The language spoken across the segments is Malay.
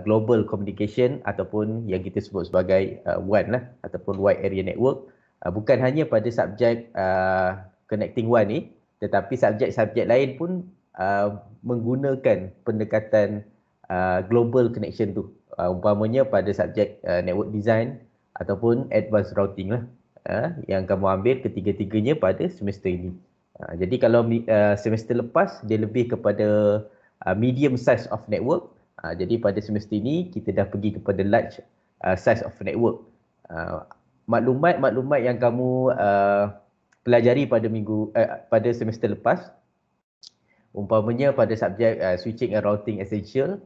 global communication ataupun yang kita sebut sebagai WAN lah, ataupun Wide Area Network. Bukan hanya pada subjek connecting WAN ni, tetapi subjek-subjek lain pun menggunakan pendekatan global connection tu. Umpamanya pada subjek network design ataupun advanced routing lah, yang kamu ambil ketiga-tiganya pada semester ini. Jadi kalau semester lepas dia lebih kepada medium size of network. Jadi pada semester ini kita dah pergi kepada large size of network. Maklumat-maklumat yang kamu pelajari pada semester lepas, umpamanya pada subjek switching and routing essential,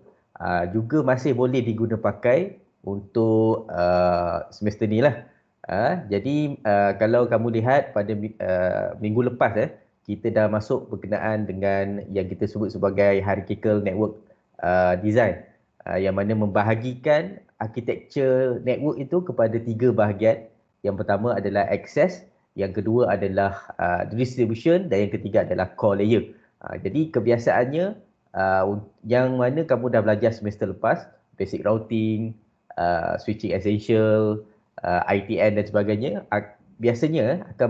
juga masih boleh diguna pakai untuk semester ni lah. Jadi kalau kamu lihat pada minggu lepas, kita dah masuk berkenaan dengan yang kita sebut sebagai hierarchical network design, yang mana membahagikan arkitektur network itu kepada 3 bahagian. Yang pertama adalah access, yang kedua adalah distribution, dan yang ketiga adalah core layer. Jadi kebiasaannya yang mana kamu dah belajar semester lepas, basic routing, switching essential, ITN dan sebagainya, biasanya akan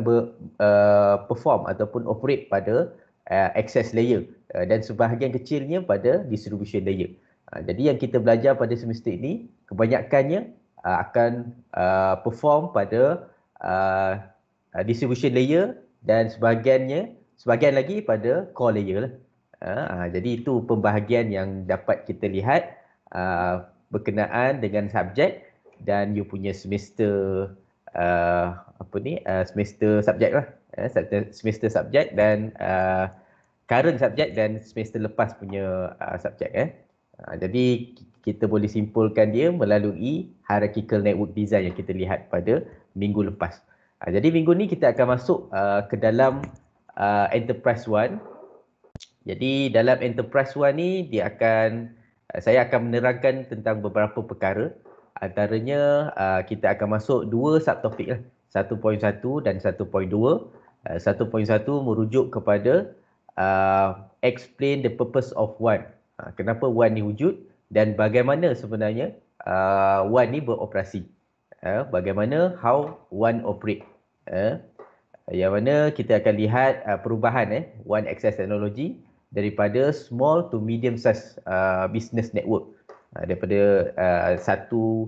perform ataupun operate pada access layer, dan sebahagian kecilnya pada distribution layer. Jadi yang kita belajar pada semester ini kebanyakannya akan perform pada distribution layer, dan sebahagian lagi pada core layer lah. Jadi itu pembahagian yang dapat kita lihat berkenaan dengan subjek dan you punya semester semester subjek lah, semester subjek dan current subjek dan semester lepas punya subjek. Jadi kita boleh simpulkan dia melalui hierarchical network design yang kita lihat pada minggu lepas. Jadi minggu ni kita akan masuk ke dalam Enterprise One. Jadi dalam Enterprise One ni saya akan menerangkan tentang beberapa perkara. Antaranya kita akan masuk 2 subtopik lah, 1.1 dan 1.2. 1.1 merujuk kepada explain the purpose of WAN. Kenapa WAN ni wujud dan bagaimana sebenarnya WAN ni beroperasi. Bagaimana how WAN operate. Yang mana kita akan lihat perubahan WAN access technology daripada small to medium size business network, daripada satu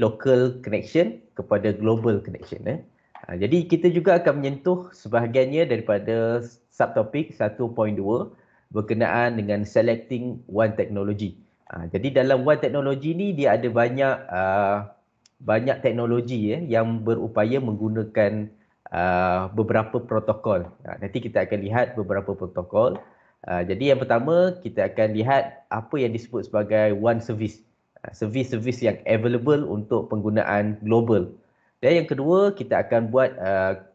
local connection kepada global connection. Jadi kita juga akan menyentuh sebahagiannya daripada subtopik 1.2 berkenaan dengan selecting WAN technology. Jadi dalam WAN technology ni dia ada banyak teknologi yang berupaya menggunakan beberapa protokol. Nanti kita akan lihat beberapa protokol. Jadi yang pertama kita akan lihat apa yang disebut sebagai WAN service. Servis-servis yang available untuk penggunaan global. Dan yang kedua kita akan buat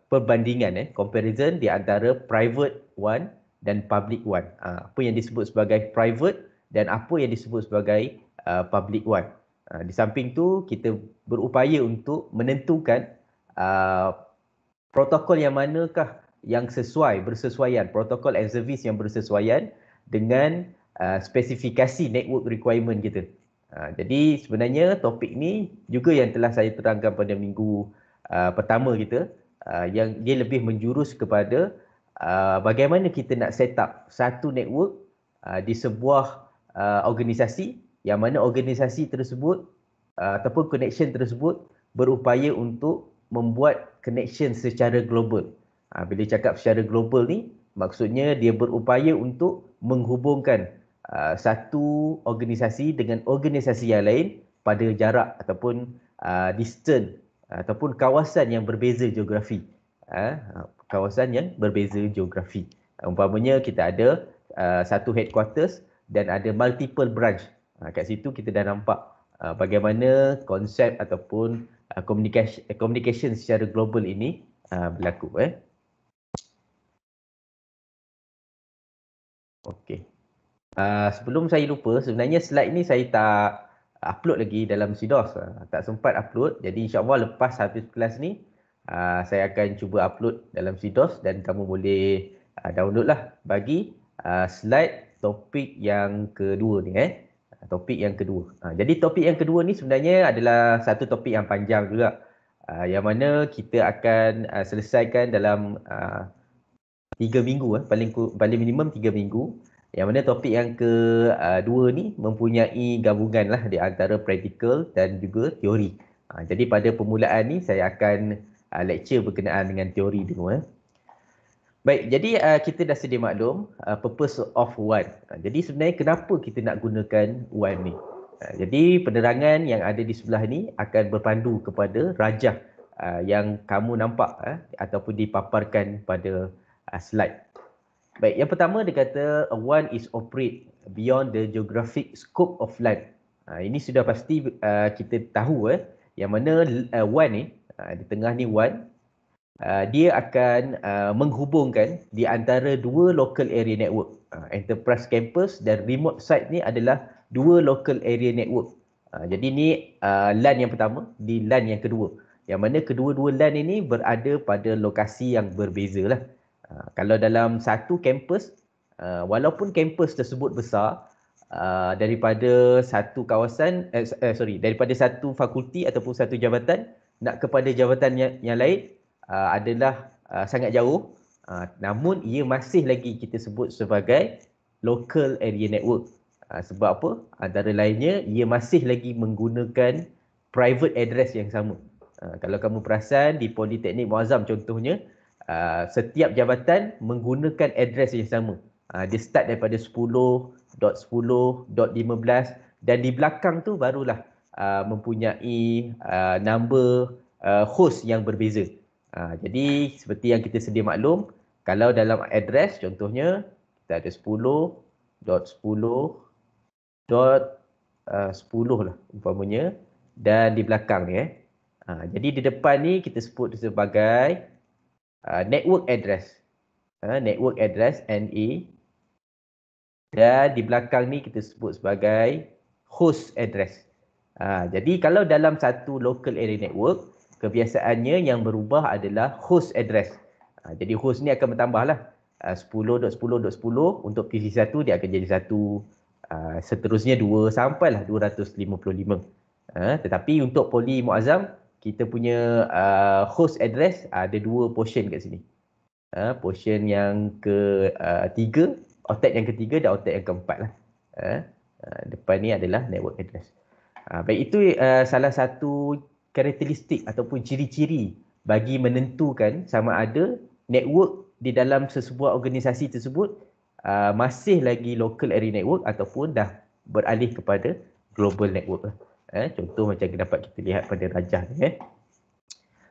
perbandingan, comparison di antara private WAN dan public WAN. Apa yang disebut sebagai private dan apa yang disebut sebagai public WAN. Di samping tu kita berupaya untuk menentukan protokol yang manakah yang bersesuaian, protokol and service yang bersesuaian dengan spesifikasi network requirement kita. Jadi sebenarnya topik ni juga yang telah saya terangkan pada minggu pertama kita, yang dia lebih menjurus kepada bagaimana kita nak set up satu network di sebuah organisasi, yang mana organisasi tersebut ataupun connection tersebut berupaya untuk membuat connection secara global. Bila cakap secara global ni, maksudnya dia berupaya untuk menghubungkan satu organisasi dengan organisasi yang lain pada jarak ataupun distance ataupun kawasan yang berbeza geografi. Kawasan yang berbeza geografi. Umpamanya kita ada satu headquarters dan ada multiple branch. Kat situ kita dah nampak bagaimana konsep ataupun communication secara global ini berlaku. Okey. Sebelum saya lupa, sebenarnya slide ni saya tak upload lagi dalam Sidos. Tak sempat upload. Jadi insya-Allah lepas habis kelas ni, saya akan cuba upload dalam Sidos dan kamu boleh download lah bagi slide topik yang kedua ni. Topik yang kedua. Jadi topik yang kedua ni sebenarnya adalah satu topik yang panjang juga. Yang mana kita akan selesaikan dalam 3 minggu, paling minimum 3 minggu. Yang mana topik yang kedua ni mempunyai gabungan lah di antara praktikal dan juga teori. Jadi pada permulaan ni saya akan lecture berkenaan dengan teori dulu. Baik, jadi kita dah sedia maklum purpose of one. Jadi sebenarnya kenapa kita nak gunakan one ni? Jadi penerangan yang ada di sebelah ni akan berpandu kepada rajah yang kamu nampak ataupun dipaparkan pada slide. Baik, yang pertama dia kata one is operate beyond the geographic scope of land. Ini sudah pasti kita tahu yang mana one ni di tengah ni one dia akan menghubungkan di antara dua local area network. Enterprise campus dan remote site ni adalah dua local area network. Jadi ni LAN yang pertama di LAN yang kedua. Yang mana kedua-dua LAN ini berada pada lokasi yang berbeza lah. Kalau dalam satu kampus, walaupun kampus tersebut besar, daripada satu kawasan, daripada satu fakulti ataupun satu jabatan nak kepada jabatan yang lain, adalah sangat jauh, namun ia masih lagi kita sebut sebagai local area network. Sebab apa? Antara lainnya, ia masih lagi menggunakan private address yang sama. Kalau kamu perasan di Politeknik Muazzam contohnya, setiap jabatan menggunakan address yang sama. Dia start daripada 10.10.15 dan di belakang tu barulah mempunyai number host yang berbeza. Jadi seperti yang kita sedia maklum, kalau dalam address contohnya kita ada 10.10.10 lah umpamanya, dan di belakang ni jadi di depan ni kita sebut sebagai network address. Network address NA, dan di belakang ni kita sebut sebagai host address. Jadi kalau dalam satu local area network, kebiasaannya yang berubah adalah host address. Jadi host ni akan bertambahlah. 10.10.10 untuk PC1 dia akan jadi 1, seterusnya 2 sampailah 255. Tetapi untuk Poli Muazzam, kita punya host address ada 2 portion kat sini. Portion yang ketiga, octet yang ketiga dan octet yang keempat lah. Depan ni adalah network address. Baik, itu salah satu karakteristik ataupun ciri-ciri bagi menentukan sama ada network di dalam sesebuah organisasi tersebut masih lagi local area network ataupun dah beralih kepada global network. Contoh macam dapat kita lihat pada rajah ni.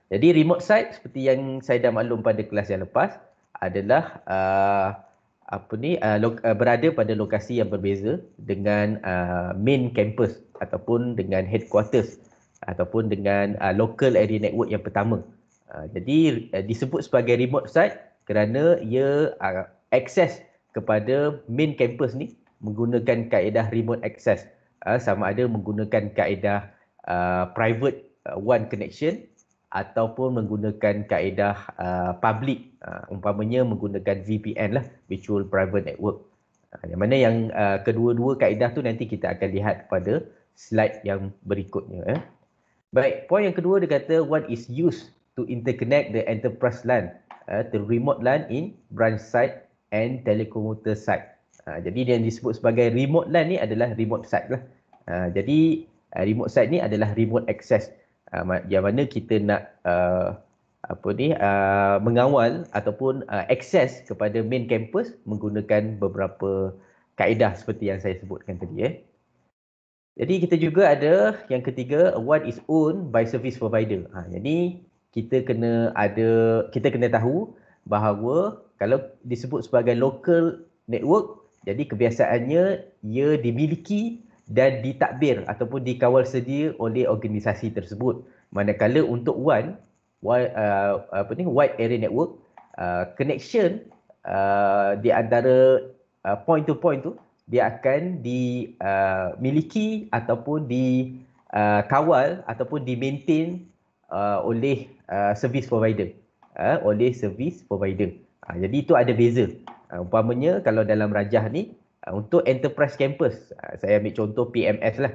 Jadi remote site seperti yang saya dah maklum pada kelas yang lepas adalah berada pada lokasi yang berbeza dengan main campus ataupun dengan headquarters ataupun dengan local area network yang pertama. Jadi disebut sebagai remote site kerana ia akses kepada main campus ni menggunakan kaedah remote access, sama ada menggunakan kaedah private one connection ataupun menggunakan kaedah public, umpamanya menggunakan VPN lah, virtual private network. Yang mana yang kedua-dua kaedah tu nanti kita akan lihat pada slide yang berikutnya. Baik, poin yang kedua dia kata one is used to interconnect the enterprise LAN to remote LAN in branch site and telecommuter site. Jadi yang disebut sebagai remote LAN ni adalah remote site lah. Jadi remote site ni adalah remote access, yang mana kita nak mengawal ataupun akses kepada main campus menggunakan beberapa kaedah seperti yang saya sebutkan tadi. Jadi kita juga ada yang ketiga, one is owned by service provider. Jadi kita kena tahu bahawa kalau disebut sebagai local network, jadi kebiasaannya ia dimiliki dan ditadbir ataupun dikawal sedia oleh organisasi tersebut. Manakala untuk wide area network, connection di antara point to point tu dia akan dimiliki ataupun dikawal ataupun di-maintain oleh service provider. Jadi itu ada beza. Umpamanya kalau dalam rajah ni, Untuk enterprise campus, saya ambil contoh PMS lah.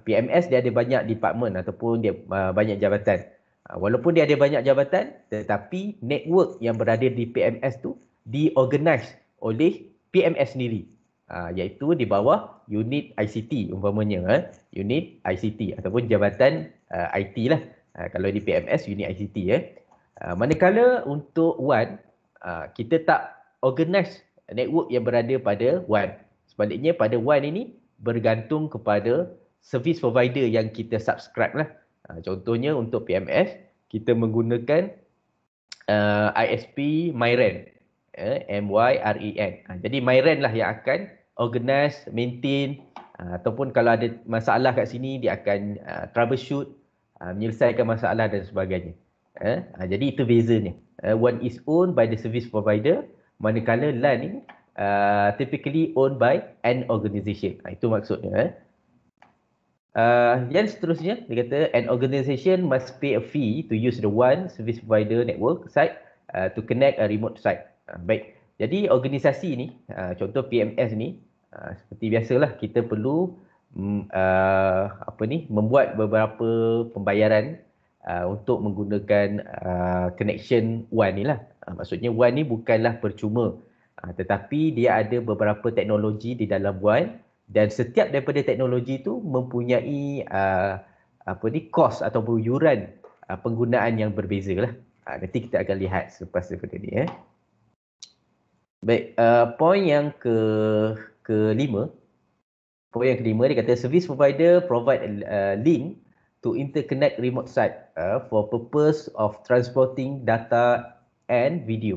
PMS dia ada banyak department ataupun dia banyak jabatan. Walaupun dia ada banyak jabatan, tetapi network yang berada di PMS tu diorganize oleh PMS sendiri. Iaitu di bawah unit ICT umpamanya, unit ICT ataupun jabatan IT lah. Kalau di PMS unit ICT manakala untuk WAN kita tak organize network yang berada pada WAN. Sebaliknya pada WAN ini bergantung kepada service provider yang kita subscribe lah. Contohnya untuk PMS kita menggunakan ISP MyRAN, MYREN. Jadi MyRAN lah yang akan organize, maintain, ataupun kalau ada masalah kat sini dia akan troubleshoot, menyelesaikan masalah dan sebagainya. Jadi itu bezanya. One is owned by the service provider, manakala LAN ni typically owned by an organization. Itu maksudnya. Yang seterusnya, dia kata an organization must pay a fee to use the WAN service provider network site to connect a remote site. Baik, jadi organisasi ni, contoh PMS ni, seperti biasalah kita perlu membuat beberapa pembayaran untuk menggunakan connection WAN ni lah. Maksudnya WAN ni bukanlah percuma, tetapi dia ada beberapa teknologi di dalam WAN dan setiap daripada teknologi itu mempunyai kos ataupun yuran penggunaan yang berbeza lah. Nanti kita akan lihat selepas daripada ni. Baik, poin yang kelima. Poin yang kelima dia kata service provider provide a link to interconnect remote site for purpose of transporting data and video.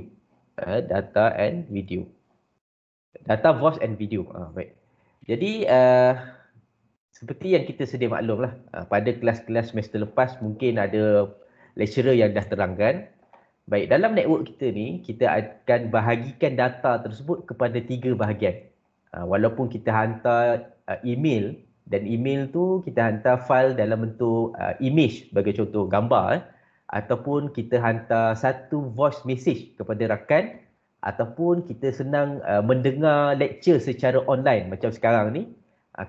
Data and video. Data, voice and video. Baik. Jadi seperti yang kita sedia maklum lah, pada kelas-kelas semester lepas mungkin ada lecturer yang dah terangkan. Baik, dalam network kita ni, kita akan bahagikan data tersebut kepada 3 bahagian. Walaupun kita hantar email, dan email tu kita hantar file dalam bentuk image sebagai contoh gambar, ataupun kita hantar satu voice message kepada rakan, ataupun kita senang mendengar lecture secara online macam sekarang ni,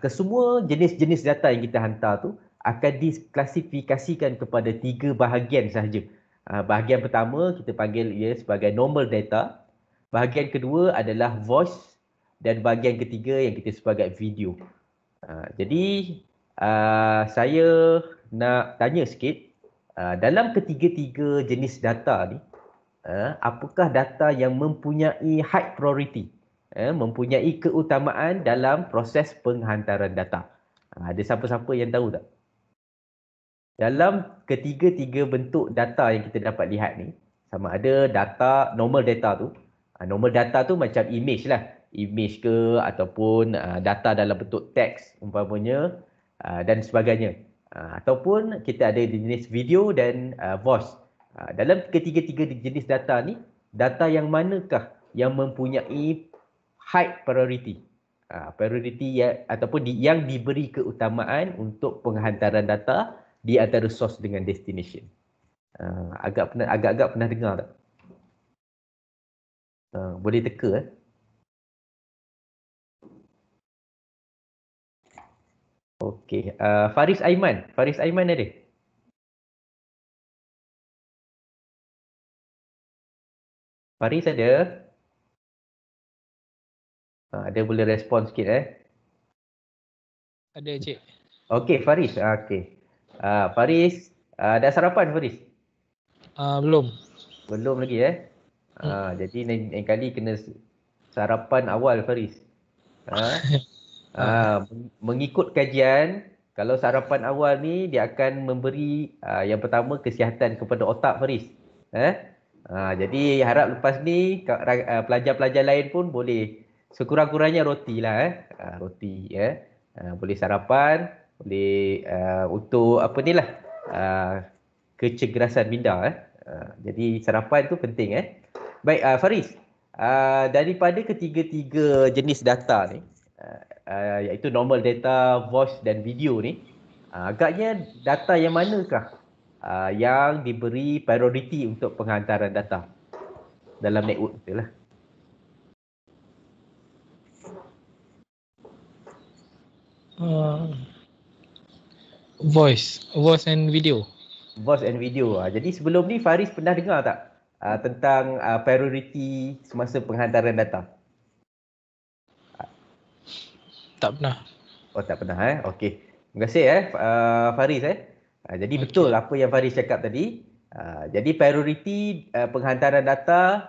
kesemua jenis-jenis data yang kita hantar tu akan diklasifikasikan kepada 3 bahagian sahaja. Bahagian pertama kita panggil ia sebagai normal data, bahagian kedua adalah voice, dan bahagian ketiga yang kita sebagai video. Jadi saya nak tanya sikit, dalam ketiga-tiga jenis data ni, apakah data yang mempunyai high priority, mempunyai keutamaan dalam proses penghantaran data? Ada siapa-siapa yang tahu tak? Dalam ketiga-tiga bentuk data yang kita dapat lihat ni, sama ada data, normal data tu, normal data tu macam image lah, image ke ataupun data dalam bentuk teks umpamanya dan sebagainya, ataupun kita ada jenis video dan voice. Dalam ketiga-tiga jenis data ni, data yang manakah yang mempunyai high priority? Priority ataupun yang diberi keutamaan untuk penghantaran data di antara source dengan destination. Agak-agak pernah dengar tak? Boleh teka. Okey, Faris Aiman. Faris Aiman ada? Faris ada? Dia boleh respon sikit Ada, Cik. Okey, Faris. Okey. Faris, dah sarapan Faris? Belum. Belum lagi jadi lain kali kena sarapan awal Faris. Mengikut kajian, kalau sarapan awal ni dia akan memberi yang pertama kesihatan kepada otak Faris. Jadi harap lepas ni pelajar-pelajar lain pun boleh sekurang-kurangnya roti lah roti boleh sarapan, boleh untuk apa ni lah kecegerasan minda jadi sarapan tu penting Baik Faris, daripada ketiga-tiga jenis data ni, iaitu normal data, voice dan video ni, agaknya data yang manakah yang diberi priority untuk penghantaran data dalam network kita lah? Uh, voice and video. Voice and video. Jadi sebelum ni Faris pernah dengar tak tentang priority semasa penghantaran data? Tak pernah. Oh, tak pernah Okey. Terima kasih Faris jadi Okey. betul apa yang Faris cakap tadi. Jadi priority penghantaran data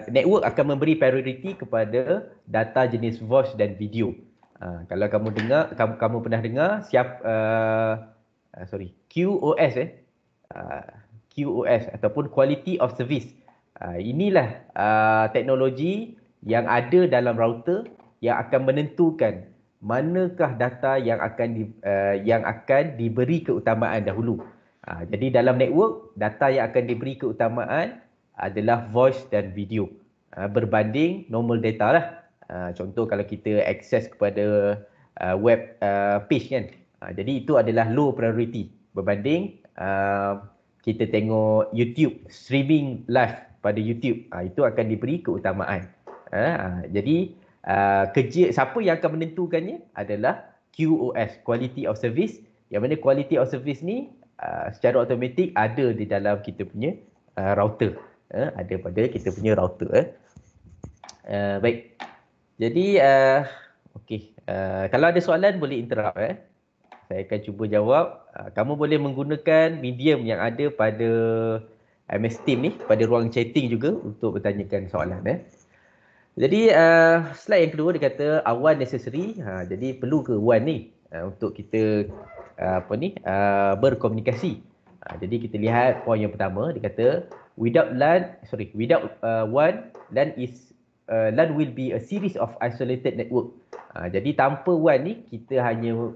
network akan memberi priority kepada data jenis voice dan video. Kalau kamu dengar, kamu pernah dengar QoS QoS ataupun Quality of Service. Inilah teknologi yang ada dalam router yang akan menentukan manakah data yang akan diberi keutamaan dahulu. Jadi dalam network, data yang akan diberi keutamaan adalah voice dan video berbanding normal data lah. Contoh kalau kita akses kepada web page kan. Jadi itu adalah low priority berbanding kita tengok YouTube, streaming live pada YouTube. Itu akan diberi keutamaan. Jadi siapa yang akan menentukannya adalah QoS, Quality of Service. Yang mana Quality of Service ni secara automatik ada di dalam kita punya router. Ada pada kita punya router. Baik. Jadi okey. Kalau ada soalan boleh interrupt Saya akan cuba jawab. Kamu boleh menggunakan medium yang ada pada MS Team ni, pada ruang chatting juga untuk bertanyakan soalan Jadi slide yang kedua dia kata one necessary. Jadi perlu ke one ni untuk kita berkomunikasi. Jadi kita lihat poin yang pertama dia kata without one, LAN will be a series of isolated network. Jadi tanpa one ni kita hanya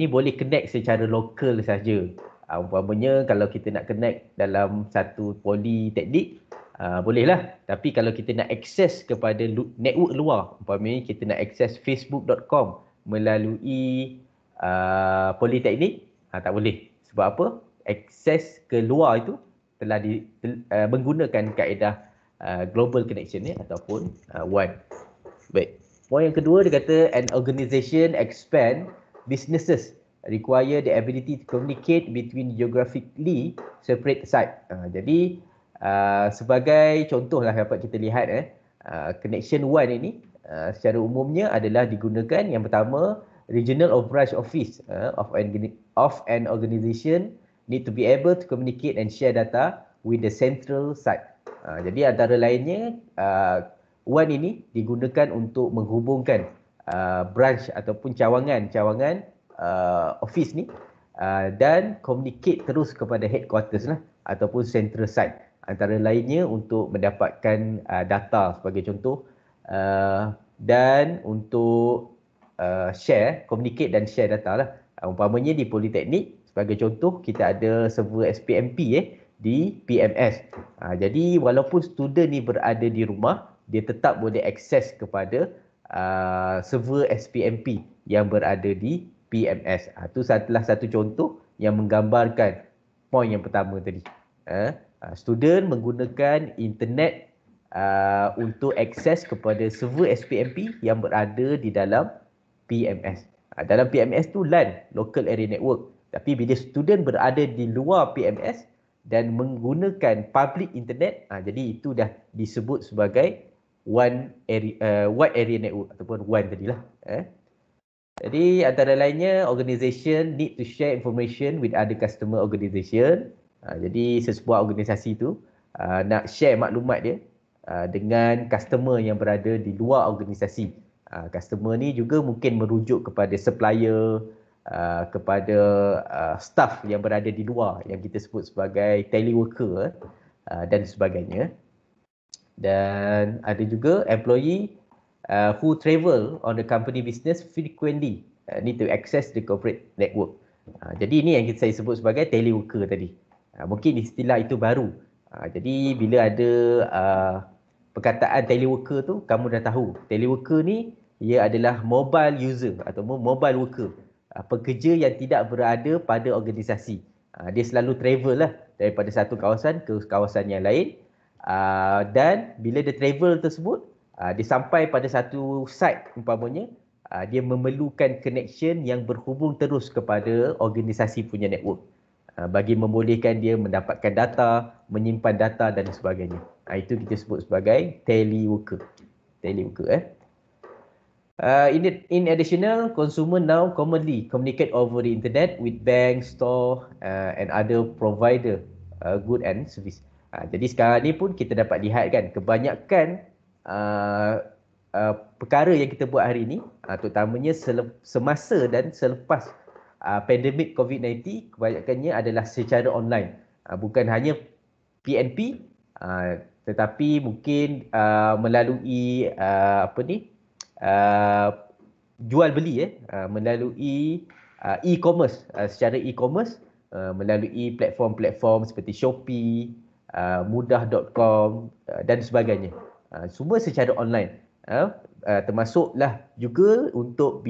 boleh connect secara lokal saja. Umpamanya kalau kita nak connect dalam satu politeknik bolehlah. Tapi kalau kita nak akses kepada network luar, umpamanya kita nak akses facebook.com melalui politeknik, tak boleh. Sebab apa? Akses ke luar itu telah menggunakan kaedah global connection ataupun WAN. Baik. Poin yang kedua dia kata an organization expand businesses require the ability to communicate between geographically separate site. Jadi sebagai contoh lah dapat kita lihat connection WAN ini secara umumnya adalah digunakan yang pertama regional or branch office of an organization need to be able to communicate and share data with the central site. Jadi antara lainnya WAN ini digunakan untuk menghubungkan branch ataupun cawangan office ni dan communicate terus kepada headquarters lah ataupun central site. Antara lainnya untuk mendapatkan data sebagai contoh dan untuk communicate dan share data lah. Umpamanya di politeknik sebagai contoh kita ada server SPMP di PMS. Jadi walaupun student ni berada di rumah, dia tetap boleh akses kepada server SPMP yang berada di PMS. Itu adalah satu contoh yang menggambarkan poin yang pertama tadi. Student menggunakan internet untuk akses kepada server SPMP yang berada di dalam PMS. Dalam PMS tu LAN, Local Area Network. Tapi bila student berada di luar PMS dan menggunakan public internet, jadi itu dah disebut sebagai wide area network ataupun WAN tadilah. Jadi antara lainnya organisation need to share information with other customer organisation. Jadi sesebuah organisasi tu nak share maklumat dia dengan customer yang berada di luar organisasi. Customer ni juga mungkin merujuk kepada supplier, kepada staff yang berada di luar yang kita sebut sebagai teleworker dan sebagainya. Dan ada juga employee who travel on the company business frequently need to access the corporate network. Jadi ini yang saya sebut sebagai teleworker tadi. Mungkin istilah itu baru. Jadi bila ada perkataan teleworker tu, kamu dah tahu. Teleworker ni ia adalah mobile user ataupun mobile worker. Pekerja yang tidak berada pada organisasi. Dia selalu travel lah daripada satu kawasan ke kawasan yang lain. Dan bila dia travel tersebut, dia sampai pada satu site umpamanya, dia memerlukan connection yang berhubung terus kepada organisasi punya network. Bagi membolehkan dia mendapatkan data, menyimpan data dan sebagainya. Itu kita sebut sebagai teleworker. In additional, consumer now commonly communicate over the internet with bank, store and other provider good and service. Jadi sekarang ni pun kita dapat lihat kan, kebanyakan perkara yang kita buat hari ini, terutamanya semasa dan selepas pandemik COVID-19, kebanyakannya adalah secara online. Bukan hanya PNP, tetapi mungkin melalui jual beli melalui e-commerce, secara e-commerce, melalui platform-platform seperti Shopee, mudah.com dan sebagainya. Semua secara online. Termasuklah juga untuk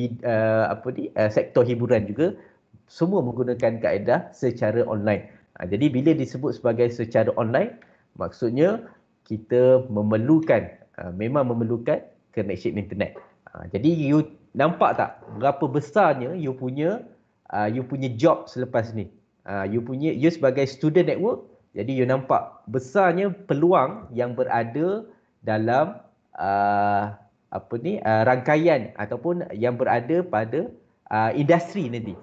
sektor hiburan juga, semua menggunakan kaedah secara online. Jadi bila disebut sebagai secara online, maksudnya kita memang memerlukan connection internet. Jadi you nampak tak berapa besarnya you punya job selepas ni. You sebagai student network, jadi you nampak besarnya peluang yang berada dalam rangkaian ataupun yang berada pada industri nanti.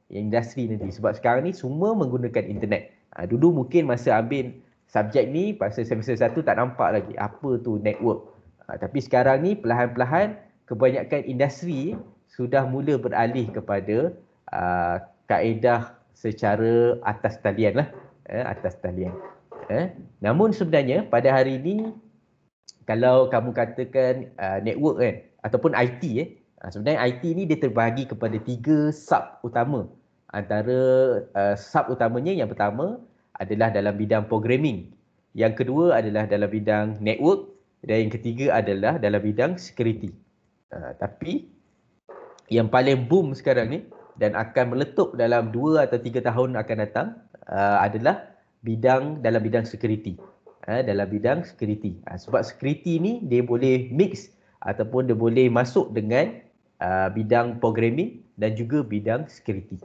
Industri nanti, sebab sekarang ni semua menggunakan internet. Dulu mungkin masa ambil subjek ni pasal semester 1 tak nampak lagi apa tu network. Tapi sekarang ni perlahan-perlahan kebanyakan industri sudah mula beralih kepada kaedah secara atas talian lah. Atas talian. Namun sebenarnya pada hari ini, kalau kamu katakan network kan, ataupun IT sebenarnya IT ni dia terbahagi kepada 3 sub utama. Antara sub utamanya, yang pertama adalah dalam bidang programming. Yang kedua adalah dalam bidang network. Dan yang ketiga adalah dalam bidang security. Tapi yang paling boom sekarang ni dan akan meletup dalam 2 atau 3 tahun akan datang adalah dalam bidang security. Dalam bidang security. Sebab security ni dia boleh mix ataupun dia boleh masuk dengan bidang programming dan juga bidang security.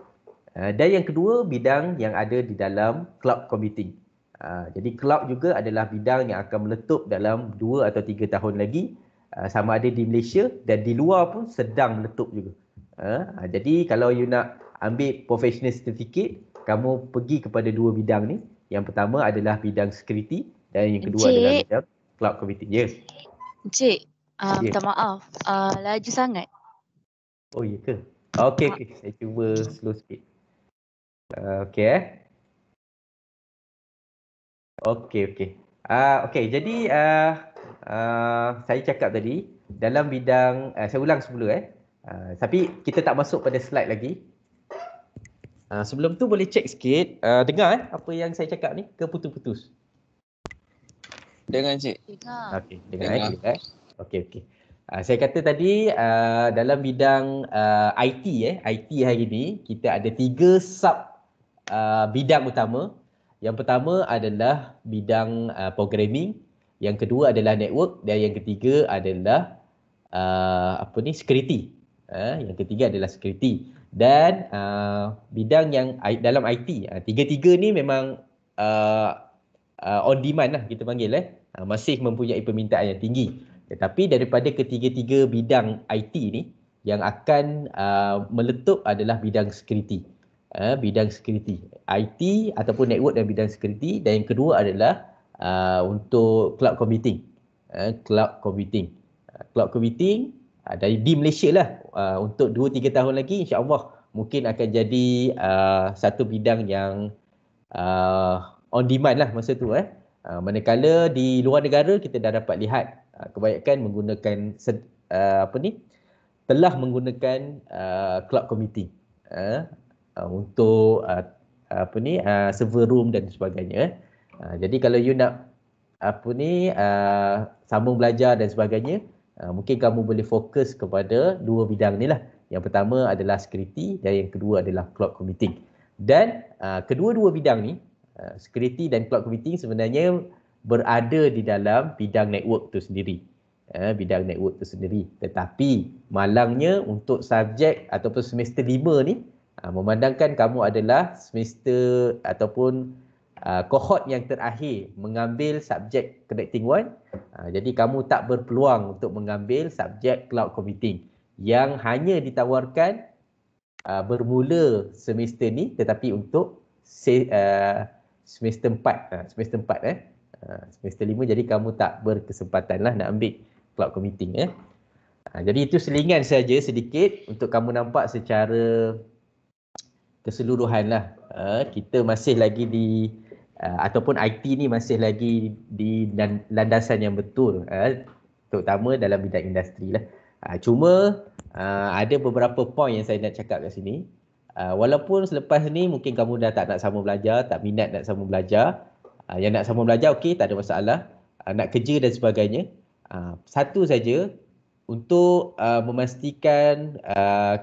Dan yang kedua, bidang yang ada di dalam cloud computing. Jadi cloud juga adalah bidang yang akan meletup dalam 2 atau 3 tahun lagi, sama ada di Malaysia dan di luar pun sedang meletup juga. Jadi kalau you nak ambil professional certificate, kamu pergi kepada 2 bidang ni. Yang pertama adalah bidang security dan yang kedua adalah bidang cloud computing. Ya. Encik, minta maaf, laju sangat. Oh ya ke? Okey. Saya cuba slow sikit. Okey. Okey, jadi saya cakap tadi dalam bidang, saya ulang semula tapi kita tak masuk pada slide lagi. Sebelum tu boleh check sikit, dengar apa yang saya cakap ni ke putus-putus? Dengar cik. Okey, dengar. Okey. Saya kata tadi dalam bidang IT IT hari ni kita ada 3 sub bidang utama. Yang pertama adalah bidang programming, yang kedua adalah network dan yang ketiga adalah security. Yang ketiga adalah security. Dan bidang yang dalam IT, tiga-tiga ni memang on demand lah kita panggil masih mempunyai permintaan yang tinggi. Tetapi daripada ketiga-tiga bidang IT ni, yang akan meletup adalah bidang security. Bidang security, IT ataupun network dan bidang security. Dan yang kedua adalah untuk cloud computing. Cloud computing dari di Malaysia lah, untuk 2-3 tahun lagi insya-Allah mungkin akan jadi satu bidang yang on demand lah masa tu. Manakala di luar negara kita dah dapat lihat kebanyakan menggunakan telah menggunakan cloud computing untuk server room dan sebagainya. Jadi kalau you nak sambung belajar dan sebagainya, mungkin kamu boleh fokus kepada 2 bidang ni lah. Yang pertama adalah security dan yang kedua adalah cloud computing. Dan kedua-dua bidang ni, security dan cloud computing sebenarnya berada di dalam bidang network tu sendiri. bidang network tu sendiri. Tetapi malangnya untuk subjek ataupun semester 5 ni, memandangkan kamu adalah semester ataupun kohort yang terakhir mengambil subjek Connecting One, jadi kamu tak berpeluang untuk mengambil subjek Cloud Computing yang hanya ditawarkan bermula semester ni, tetapi untuk semester 4, semester 5, jadi kamu tak berkesempatan lah nak ambil Cloud Computing. Jadi itu selingan saja sedikit untuk kamu nampak secara keseluruhan lah. Kita masih lagi di ataupun IT ni masih lagi di landasan yang betul, terutama dalam bidang industri lah. Cuma ada beberapa poin yang saya nak cakap kat sini. Walaupun selepas ni mungkin kamu dah tak nak sambung belajar, tak minat nak sambung belajar, yang nak sambung belajar okey, tak ada masalah, nak kerja dan sebagainya. Satu saja, untuk memastikan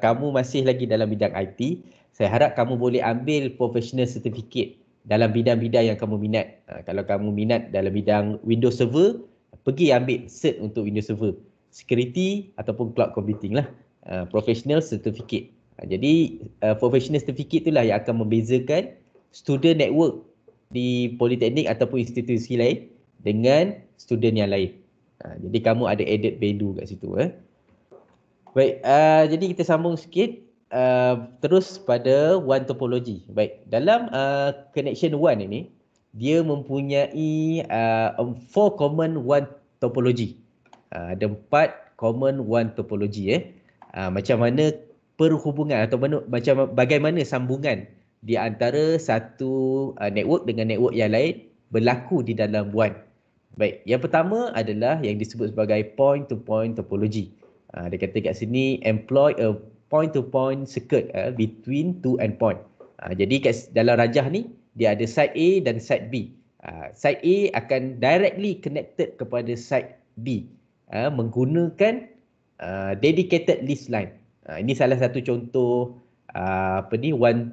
kamu masih lagi dalam bidang IT, saya harap kamu boleh ambil professional certificate dalam bidang-bidang yang kamu minat. Kalau kamu minat dalam bidang Windows Server, pergi ambil cert untuk Windows Server, security ataupun cloud computing lah, professional certificate. Jadi professional certificate itulah yang akan membezakan student network di politeknik ataupun institusi lain dengan student yang lain. Jadi kamu ada added value kat situ. Baik, jadi kita sambung sikit. Terus pada one topology. Baik, dalam connection one ini, dia mempunyai 4 common one topology. Ada 4 common one topology. Macam mana perhubungan atau bagaimana sambungan di antara satu network dengan network yang lain berlaku di dalam one. Baik, yang pertama adalah yang disebut sebagai point-to-point topology. Dia kata kat sini, employ a point-to-point circuit between two endpoint. Jadi dalam rajah ni, dia ada side A dan side B. Side A akan directly connected kepada side B menggunakan dedicated list line. Ini salah satu contoh one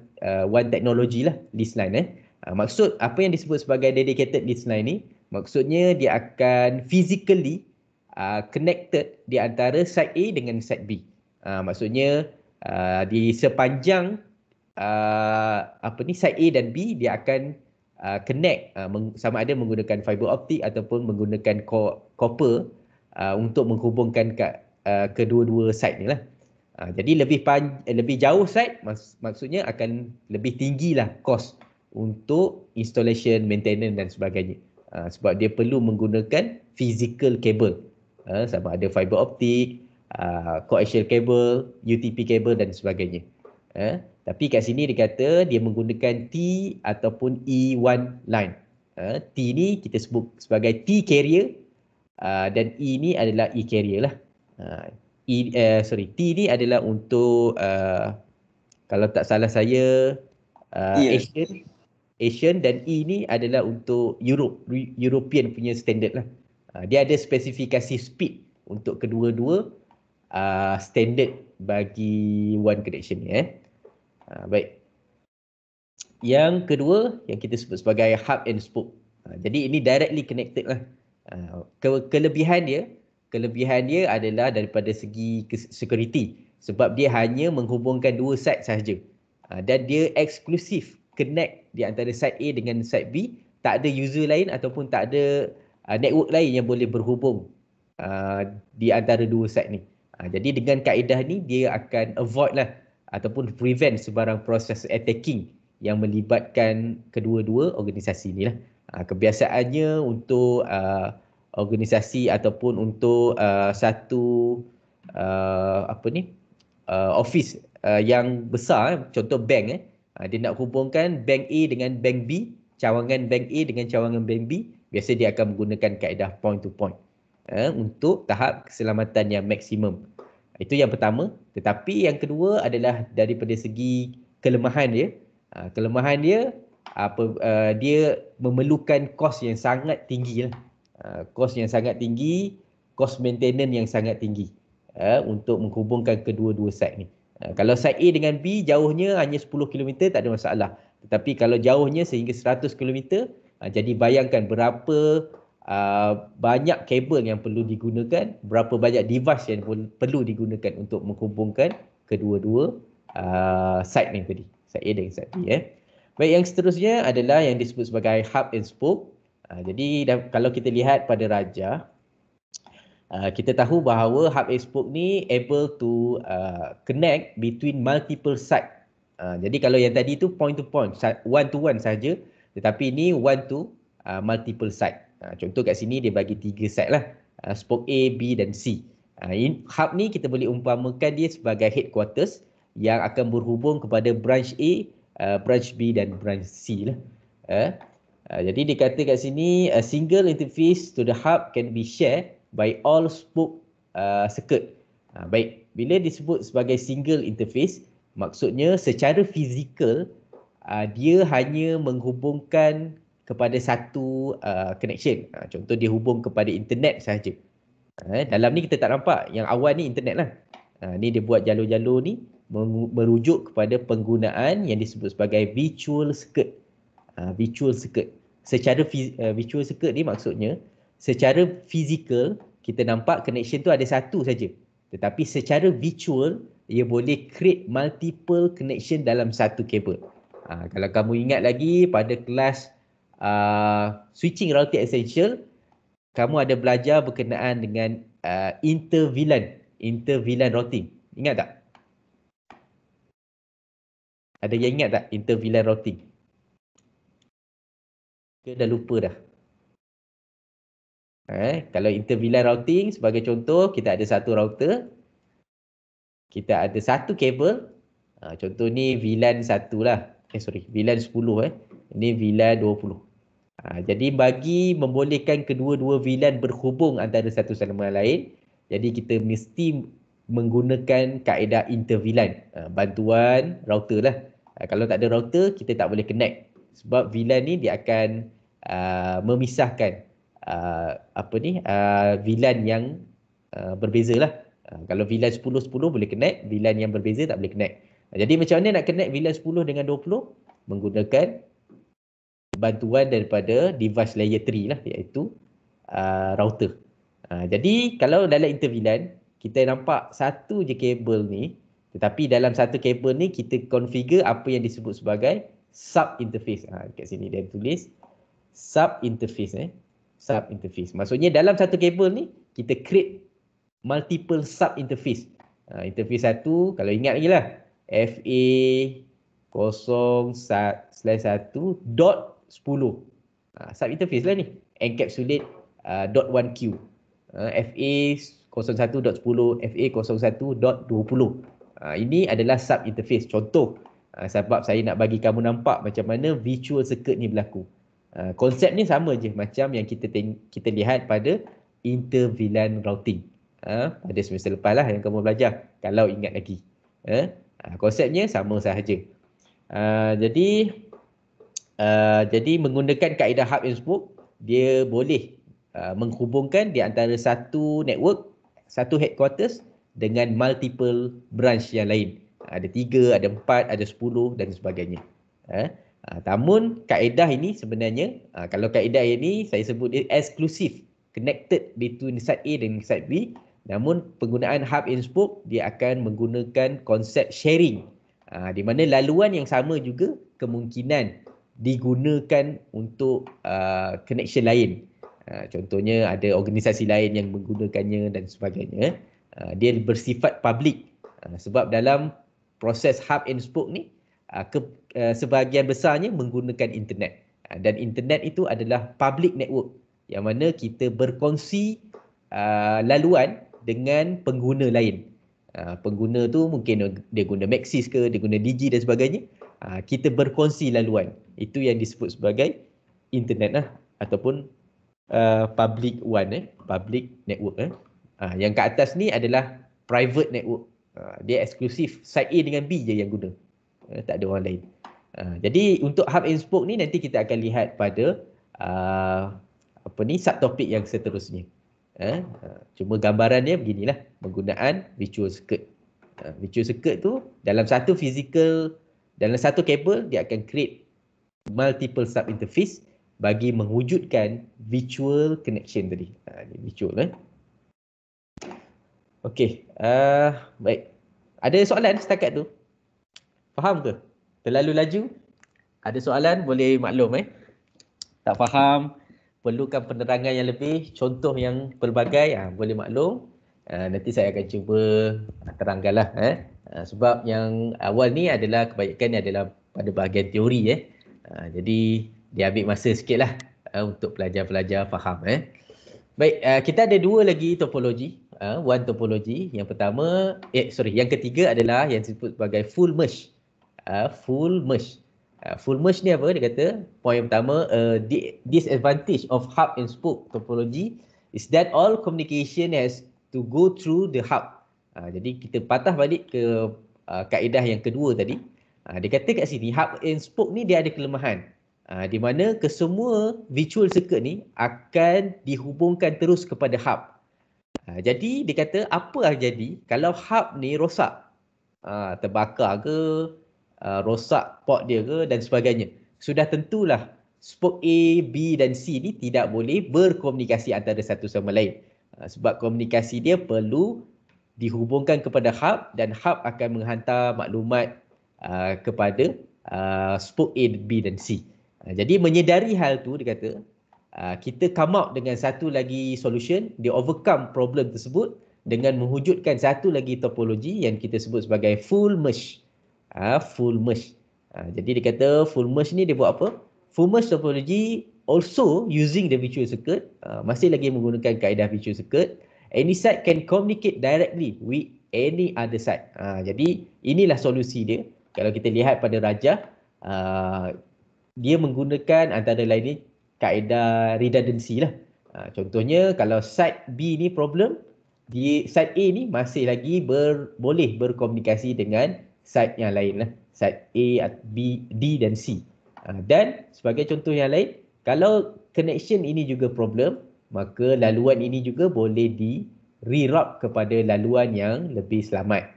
technology lah, list line. Maksud apa yang disebut sebagai dedicated list line ni, maksudnya dia akan physically connected di antara side A dengan side B. Maksudnya di sepanjang side A dan B, dia akan connect sama ada menggunakan fiber optik ataupun menggunakan copper untuk menghubungkan kedua-dua side ni lah. Jadi lebih jauh side, maksudnya akan lebih tinggilah cost untuk installation, maintenance dan sebagainya. Sebab dia perlu menggunakan physical cable, sama ada fiber optik, coaxial cable, UTP cable dan sebagainya. Tapi kat sini dia kata dia menggunakan T ataupun E1 line. T ni kita sebut sebagai T carrier dan E ni adalah E carrier lah. T ni adalah untuk kalau tak salah saya Asian dan E ni adalah untuk European punya standard lah. Dia ada spesifikasi speed untuk kedua-dua standard bagi one connection ni. Baik. Yang kedua yang kita sebut sebagai hub and spoke. Jadi ini directly connected lah. Kelebihan dia adalah daripada segi security, sebab dia hanya menghubungkan dua side sahaja. Dan dia eksklusif connect di antara side A dengan side B. Tak ada user lain ataupun tak ada network lain yang boleh berhubung di antara dua side ni. Jadi dengan kaedah ni dia akan avoid lah ataupun prevent sebarang proses attacking yang melibatkan kedua-dua organisasi ni lah. Kebiasaannya untuk organisasi ataupun untuk satu office yang besar, contoh bank, dia nak hubungkan bank A dengan bank B, cawangan bank A dengan cawangan bank B, biasa dia akan menggunakan kaedah point to point untuk tahap keselamatan yang maksimum. Itu yang pertama. Tetapi yang kedua adalah daripada segi kelemahan dia. Kelemahan dia dia memerlukan kos yang sangat tinggi lah. Kos yang sangat tinggi, kos maintenance yang sangat tinggi untuk menghubungkan kedua-dua side ni. Kalau side A dengan B jauhnya hanya 10 km tak ada masalah. Tetapi kalau jauhnya sehingga 100 km, jadi bayangkan berapa banyak kabel yang perlu digunakan, berapa banyak device yang perlu digunakan untuk menghubungkan kedua-dua site ni tadi, site A dan site B. Baik, yang seterusnya adalah yang disebut sebagai hub and spoke. Jadi kalau kita lihat pada rajah, kita tahu bahawa hub and spoke ni able to connect between multiple site. Jadi kalau yang tadi tu point to point, one to one saja, tetapi ini one to multiple site. Contoh kat sini dia bagi 3 site lah, spoke A, B dan C. Hub ni kita boleh umpamakan dia sebagai headquarters yang akan berhubung kepada branch A, branch B dan branch C lah. Jadi dikata kat sini, a single interface to the hub can be shared by all spoke circuit. Baik, bila disebut sebagai single interface, maksudnya secara fizikal dia hanya menghubungkan kepada satu connection. Contoh dia hubung kepada internet sahaja. Dalam ni kita tak nampak, yang awal ni internet lah. Ni dia buat jalur-jalur ni merujuk kepada penggunaan yang disebut sebagai virtual circuit. Virtual circuit. Secara virtual circuit ni maksudnya secara fizikal kita nampak connection tu ada satu saja. Tetapi secara virtual ia boleh create multiple connection dalam satu kabel. Kalau kamu ingat lagi pada kelas switching routing essential, kamu ada belajar berkenaan dengan inter-VLAN routing. Ingat tak? Ada yang ingat tak inter-VLAN routing? Ke dah lupa dah? Kalau inter-VLAN routing sebagai contoh, kita ada satu router, kita ada satu kabel. Contoh ni VLAN 1 lah. VLAN 10 Ini VLAN 20. Jadi bagi membolehkan kedua-dua VLAN berhubung antara satu sama lain, jadi kita mesti menggunakan kaedah inter-VLAN. Bantuan router lah. Kalau tak ada router, kita tak boleh connect. Sebab VLAN ni dia akan memisahkan VLAN yang berbeza lah. Kalau VLAN 10-10 boleh connect, VLAN yang berbeza tak boleh connect. Jadi macam mana nak connect VLAN 10 dengan 20? Menggunakan bantuan daripada device layer 3 lah, iaitu router. Jadi kalau dalam inter-VLAN, kita nampak satu je kabel ni, tetapi dalam satu kabel ni kita configure apa yang disebut sebagai sub interface. Kat sini dia tulis sub interface. Sub interface. Maksudnya dalam satu kabel ni kita create multiple sub interface. Interface 1, kalau ingat lagi lah, FA 0/1.10. Sub interface lah ni. Encapsulate .1Q. FA 01.10, FA 01.20. Ini adalah sub interface. Contoh, sebab saya nak bagi kamu nampak macam mana virtual circuit ni berlaku. Konsep ni sama je macam yang kita lihat pada inter-VLAN routing. Pada semester lepas lah yang kamu belajar, kalau ingat lagi. Konsepnya sama sahaja. Jadi menggunakan kaedah hub and spoke, dia boleh menghubungkan di antara satu network, satu headquarters dengan multiple branch yang lain. Ada 3, ada 4, ada 10 dan sebagainya. Namun kaedah ini sebenarnya, kalau kaedah ini saya sebut dia eksklusif, connected between side A dan side B. Namun penggunaan hub and spoke dia akan menggunakan konsep sharing, di mana laluan yang sama juga kemungkinan digunakan untuk connection lain. Contohnya ada organisasi lain yang menggunakannya dan sebagainya. Dia bersifat public, sebab dalam proses hub and spoke ni sebahagian besarnya menggunakan internet, dan internet itu adalah public network yang mana kita berkongsi laluan dengan pengguna lain. Pengguna tu mungkin dia guna Maxis ke, dia guna Digi dan sebagainya. Kita berkongsi laluan. Itu yang disebut sebagai internet lah, ataupun public one, public network. Yang ke atas ni adalah private network. Dia eksklusif side A dengan B je yang guna. Tak ada orang lain. Jadi untuk hub and spoke ni nanti kita akan lihat pada subtopik yang seterusnya. Cuma gambarannya beginilah penggunaan virtual circuit. Virtual circuit tu dalam satu kabel dia akan create multiple sub interface, bagi mewujudkan virtual connection tadi. Ini virtual. Okey, baik. Ada soalan setakat tu? Faham ke? Terlalu laju? Ada soalan boleh maklum Tak faham, perlukan penerangan yang lebih, contoh yang pelbagai, boleh maklum. Nanti saya akan cuba terangkanlah. Sebab yang awal ni adalah kebanyakan adalah pada bahagian teori. Jadi dia ambil masa sikit lah untuk pelajar-pelajar faham. Baik, kita ada dua lagi topologi. One topologi. Yang pertama, yang ketiga adalah yang disebut sebagai full merge. Full merge. Full merge ni apa? Dia kata, poin pertama, disadvantage of hub and spoke topology is that all communication has to go through the hub. Jadi kita patah balik ke kaedah yang kedua tadi. Dia kata kat sini, hub and spoke ni dia ada kelemahan. Di mana kesemua virtual circuit ni akan dihubungkan terus kepada hub. Jadi dia kata apa yang jadi kalau hub ni rosak, terbakar ke, rosak port dia ke dan sebagainya. Sudah tentulah spoke A, B dan C ni tidak boleh berkomunikasi antara satu sama lain. Sebab komunikasi dia perlu dihubungkan kepada hub dan hub akan menghantar maklumat kepada spoke A, B dan C. Jadi menyedari hal tu dia kata kita come out dengan satu lagi solution, dia overcome problem tersebut dengan mewujudkan satu lagi topologi yang kita sebut sebagai full merge. Full merge. Jadi dia kata full merge ni dia buat apa? Full merge topology also using the virtual circuit, masih lagi menggunakan kaedah virtual circuit. Any side can communicate directly with any other side. Jadi inilah solusi dia. Kalau kita lihat pada rajah, dia menggunakan antara lain ni kaedah redundancy lah. Contohnya kalau side B ni problem, di side A ni masih lagi boleh berkomunikasi dengan side yang lain lah. Side A, B, D dan C. Dan sebagai contoh yang lain, kalau connection ini juga problem, maka laluan ini juga boleh di-reroute kepada laluan yang lebih selamat.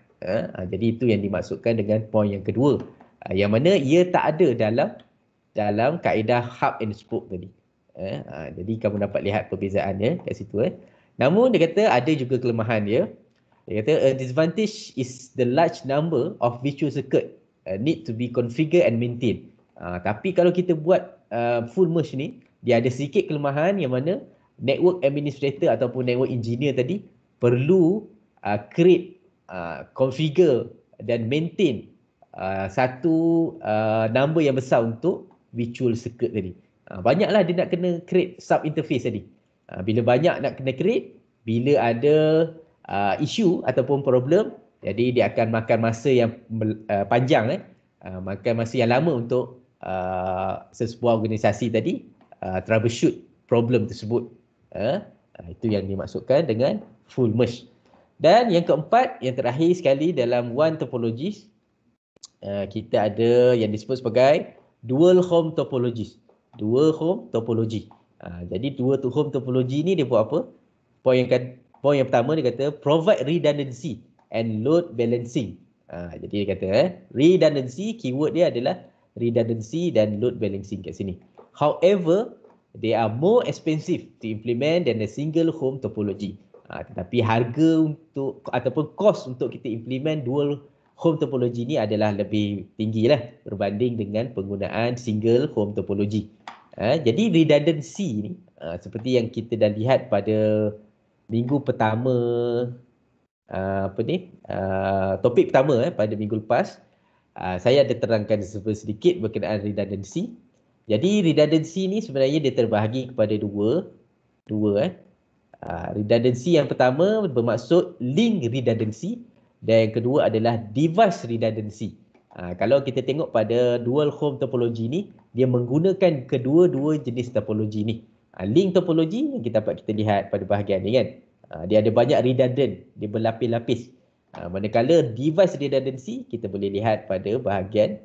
Jadi itu yang dimaksudkan dengan poin yang kedua. Yang mana ia tak ada dalam kaedah hub and spoke tadi. Jadi kamu dapat lihat perbezaannya kat situ. Namun dia kata ada juga kelemahan dia. Dia kata a disadvantage is the large number of virtual circuit need to be configured and maintained. Tapi kalau kita buat full merge ni, dia ada sedikit kelemahan yang mana network administrator ataupun network engineer tadi perlu create, configure dan maintain satu number yang besar untuk virtual circuit tadi. Banyaklah dia nak kena create sub interface tadi. Bila banyak nak kena create, bila ada isu ataupun problem, jadi dia akan makan masa yang panjang, makan masa yang lama untuk sesebuah organisasi tadi troubleshoot problem tersebut. Itu yang dimaksudkan dengan full merge. Dan yang keempat, yang terakhir sekali dalam one topologies, kita ada yang disebut sebagai dual home topologies. Dual home topology. Jadi dua home topology ni dia buat apa? Poin yang pertama dia kata provide redundancy and load balancing. Jadi dia kata redundancy, keyword dia adalah redundancy dan load balancing kat sini. However, they are more expensive to implement than a single home topology. Tetapi harga untuk ataupun cost untuk kita implement dual home topology ni adalah lebih tinggi lah berbanding dengan penggunaan single home topology. Jadi redundancy ni seperti yang kita dah lihat pada minggu pertama topik pertama pada minggu lepas, saya ada terangkan sedikit berkenaan redundancy. Jadi redundancy ni sebenarnya dia terbahagi kepada dua. Redundancy yang pertama bermaksud link redundancy dan yang kedua adalah device redundancy. Kalau kita tengok pada dual home topology ni, dia menggunakan kedua-dua jenis topologi ni. Link topology yang kita dapat kita lihat pada bahagian ni kan. Dia ada banyak redundant, dia berlapis-lapis. Manakala device redundancy kita boleh lihat pada bahagian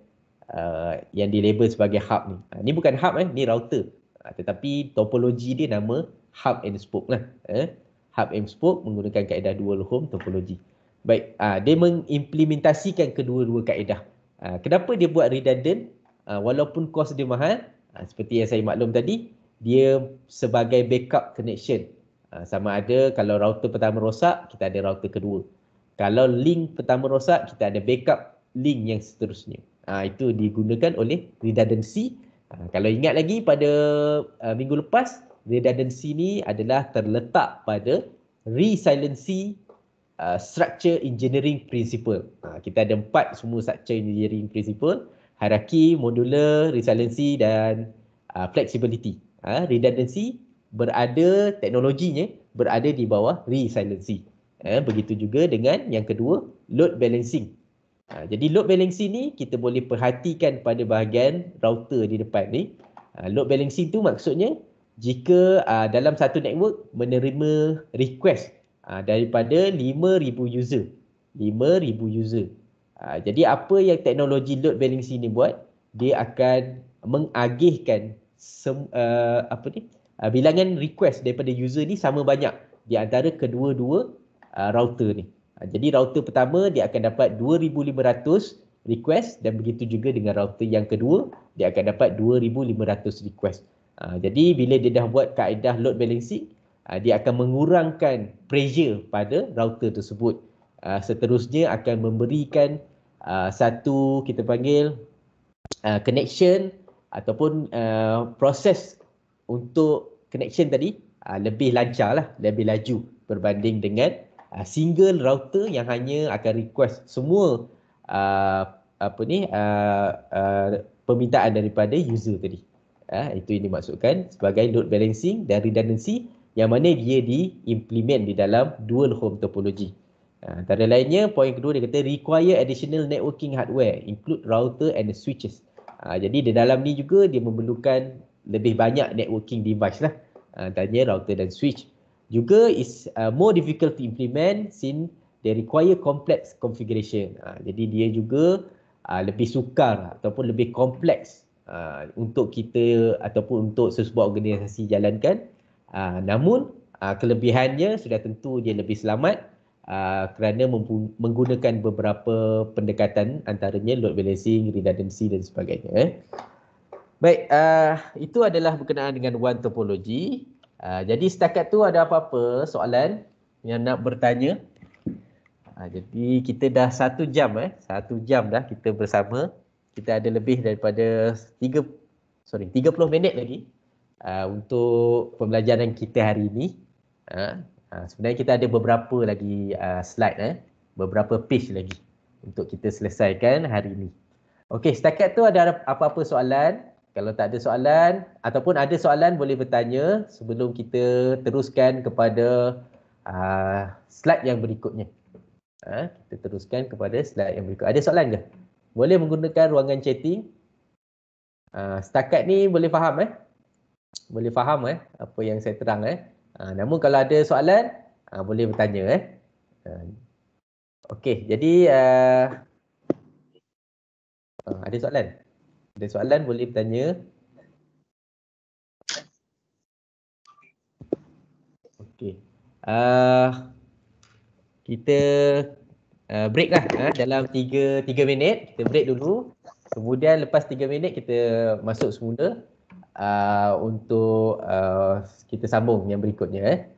yang dilabel sebagai hub ni. Ni bukan hub ni router. Tetapi topologi dia nama hub and spoke lah. Hub and spoke menggunakan kaedah dual home topology. Baik, dia mengimplementasikan kedua-dua kaedah. Kenapa dia buat redundant? Walaupun kos dia mahal, Seperti yang saya maklum tadi, dia sebagai backup connection. Sama ada kalau router pertama rosak, kita ada router kedua. Kalau link pertama rosak, kita ada backup link yang seterusnya. Itu digunakan oleh redundancy. Kalau ingat lagi pada minggu lepas, redundancy ni adalah terletak pada resiliency structure engineering principle. Kita ada 4 semua structure engineering principle: hierarchy, modular, resiliency dan flexibility. Redundancy berada, teknologinya berada di bawah resiliency. Begitu juga dengan yang kedua, load balancing. Jadi load balancing ni kita boleh perhatikan pada bahagian router di depan ni. Load balancing tu maksudnya jika dalam satu network menerima request daripada 5,000 user. 5,000 user. Jadi apa yang teknologi load balancing ni buat, dia akan mengagihkan bilangan request daripada user ni sama banyak di antara kedua-dua router ni. Jadi router pertama dia akan dapat 2,500 request dan begitu juga dengan router yang kedua dia akan dapat 2,500 request. Jadi bila dia dah buat kaedah load balancing, dia akan mengurangkan pressure pada router tersebut. Seterusnya akan memberikan satu kita panggil connection ataupun proses untuk connection tadi lebih lancar lah, lebih laju berbanding dengan single router yang hanya akan request semua permintaan daripada user tadi. Itu yang dimaksudkan sebagai load balancing dan redundancy yang mana dia diimplement di dalam dual home topology. Antara lainnya, poin kedua dia kata require additional networking hardware, include router and switches. Jadi di dalam ni juga dia memerlukan lebih banyak networking device lah. Antaranya router dan switch. Juga is more difficult to implement since they require complex configuration. Jadi dia juga lebih sukar ataupun lebih kompleks untuk kita ataupun untuk sesebuah organisasi jalankan. Namun kelebihannya sudah tentu dia lebih selamat kerana menggunakan beberapa pendekatan antaranya load balancing, redundancy dan sebagainya. Baik, itu adalah berkenaan dengan one topology. Jadi setakat tu ada apa-apa soalan yang nak bertanya? Jadi kita dah 1 jam 1 jam dah kita bersama. Kita ada lebih daripada 30 minit lagi untuk pembelajaran kita hari ini. Sebenarnya kita ada beberapa lagi slide, beberapa page lagi untuk kita selesaikan hari ini. Okey, setakat tu ada apa-apa soalan? Kalau tak ada soalan ataupun ada soalan boleh bertanya sebelum kita teruskan kepada slide yang berikutnya. Kita teruskan kepada slide yang berikut. Ada soalan ke? Boleh menggunakan ruangan chatting. Setakat ni boleh faham Boleh faham apa yang saya terang namun kalau ada soalan boleh bertanya Okey, jadi ada soalan? Ada soalan boleh bertanya. Okey. Kita break lah dalam 3 minit. Kita break dulu. Kemudian lepas 3 minit kita masuk semula untuk kita sambung yang berikutnya.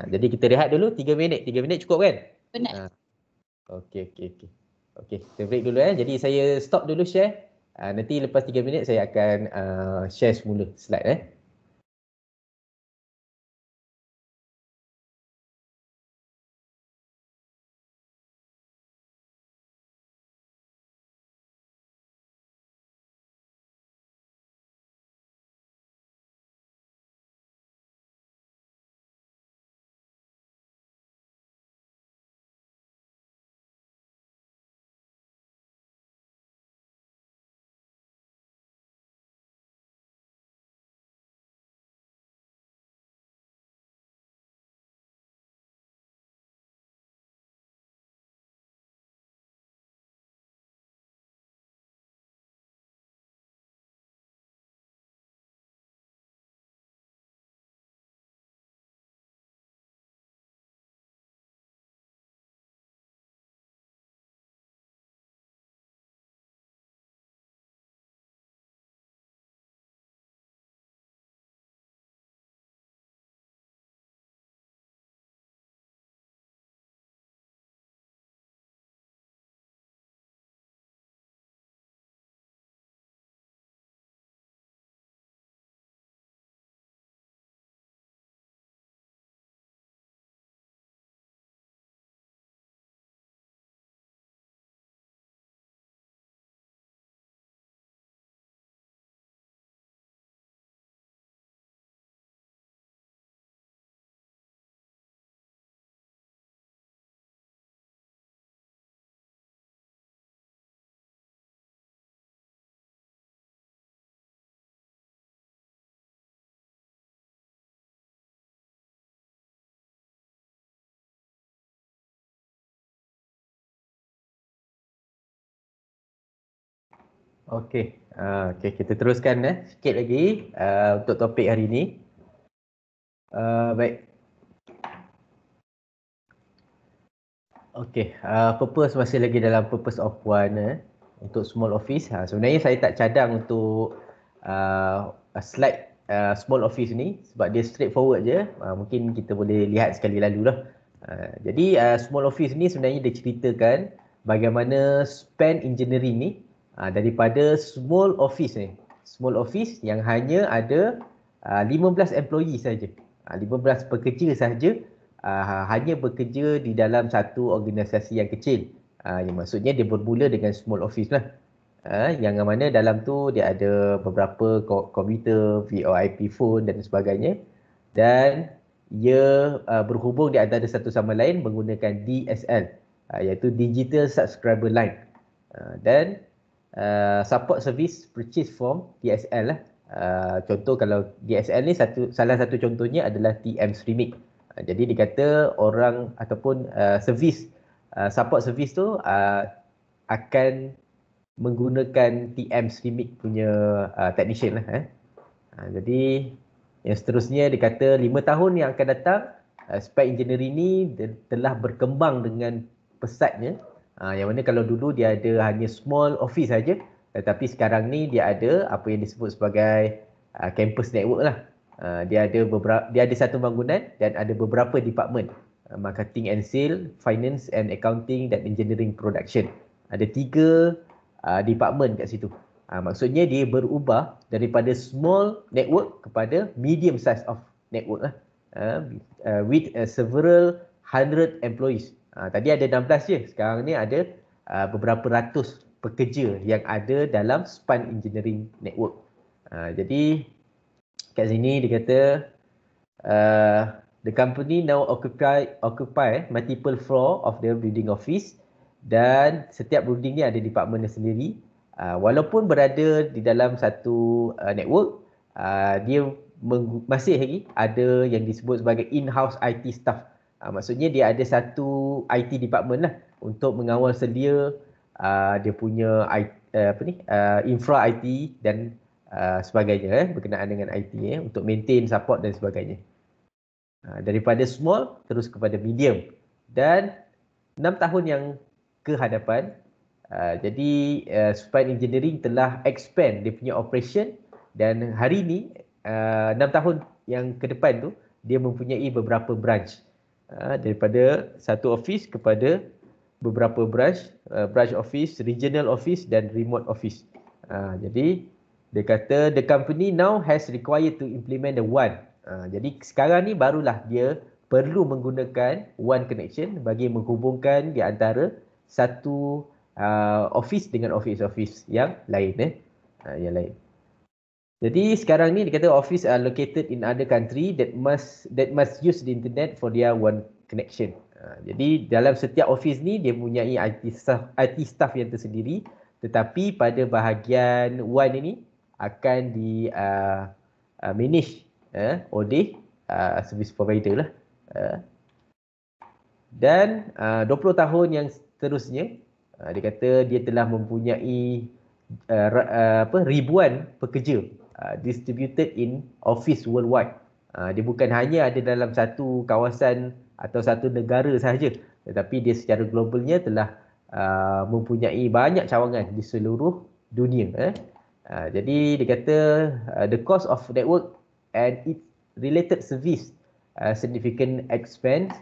Jadi kita rehat dulu 3 minit. 3 minit cukup kan? Benar. Okey. Okey, kita break dulu Jadi saya stop dulu share. Nanti lepas 3 minit saya akan share semula slide Okey. Okey, kita teruskan sikit lagi untuk topik hari ini. Baik. Okey, purpose masih lagi dalam purpose of one untuk small office. Sebenarnya saya tak cadang untuk slide small office ni sebab dia straightforward je. Mungkin kita boleh lihat sekali lalu lah. Jadi small office ni sebenarnya dia ceritakan bagaimana span engineering ni daripada small office ni. Small office yang hanya ada 15 employee saja. 15 pekerja sahaja hanya bekerja di dalam satu organisasi yang kecil. Yang maksudnya dia bermula dengan small office lah. Yang mana dalam tu dia ada beberapa komputer, VoIP phone dan sebagainya. Dan ia berhubung di antara satu sama lain menggunakan DSL, iaitu Digital Subscriber Line. Dan support service purchase from DSL lah. Contoh kalau DSL ni salah satu contohnya adalah TM Streaming. Jadi dikata orang ataupun support service tu akan menggunakan TM Streaming punya technician lah. Jadi yang seterusnya dikata 5 tahun yang akan datang span engineering ni telah berkembang dengan pesatnya. Yang mana kalau dulu dia ada hanya small office saja, tetapi sekarang ni dia ada apa yang disebut sebagai campus network lah. Dia ada satu bangunan dan ada beberapa department, marketing and sale, finance and accounting dan engineering production. Ada 3 department kat situ. Maksudnya dia berubah daripada small network kepada medium size of network lah. With several hundred employees. Tadi ada 16 je, sekarang ni ada beberapa ratus pekerja yang ada dalam span engineering network. Jadi kat sini dia kata the company now occupy multiple floor of the building office, dan setiap building ni ada department sendiri. Walaupun berada di dalam satu network, dia masih lagi ada yang disebut sebagai in-house IT staff. Maksudnya dia ada satu IT department lah untuk mengawal selia dia punya infra IT dan sebagainya berkenaan dengan IT untuk maintain, support dan sebagainya. Daripada small terus kepada medium, dan 6 tahun yang ke hadapan, jadi span engineering telah expand dia punya operation, dan hari ni 6 tahun yang ke depan tu dia mempunyai beberapa branch, daripada satu office kepada beberapa branch, branch office, regional office dan remote office. Jadi dia kata the company now has required to implement the WAN. Jadi sekarang ni barulah dia perlu menggunakan WAN connection bagi menghubungkan di antara satu office dengan office yang lain. Yang lain. Jadi sekarang ni dia kata office are located in other country that must use the internet for their WAN connection. Jadi dalam setiap office ni dia mempunyai IT staff yang tersendiri, tetapi pada bahagian WAN ini akan di manage oleh service provider lah. Dan 20 tahun yang seterusnya, dia kata dia telah mempunyai ribuan pekerja distributed in office worldwide. Dia bukan hanya ada dalam satu kawasan atau satu negara sahaja, tetapi dia secara globalnya telah mempunyai banyak cawangan di seluruh dunia. Jadi dia kata the cost of network and its related service significant expense,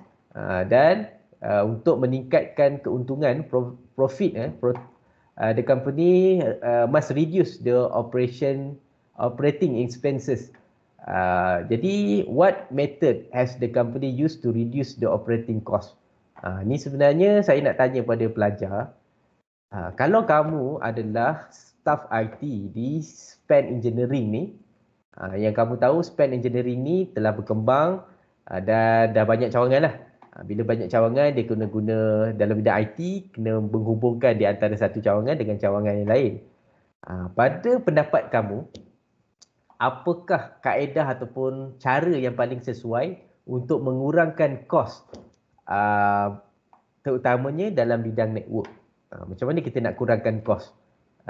dan untuk meningkatkan keuntungan profit, the company must reduce the operating expenses. Jadi what method has the company used to reduce the operating cost? Ni sebenarnya saya nak tanya pada pelajar, kalau kamu adalah staff IT di span engineering ni, yang kamu tahu span engineering ni telah berkembang dan dah banyak cawangan lah. Bila banyak cawangan, dia kena guna dalam bidang IT, kena menghubungkan di antara satu cawangan dengan cawangan yang lain. Pada pendapat kamu, apakah kaedah ataupun cara yang paling sesuai untuk mengurangkan kos, terutamanya dalam bidang network? Macam mana kita nak kurangkan kos?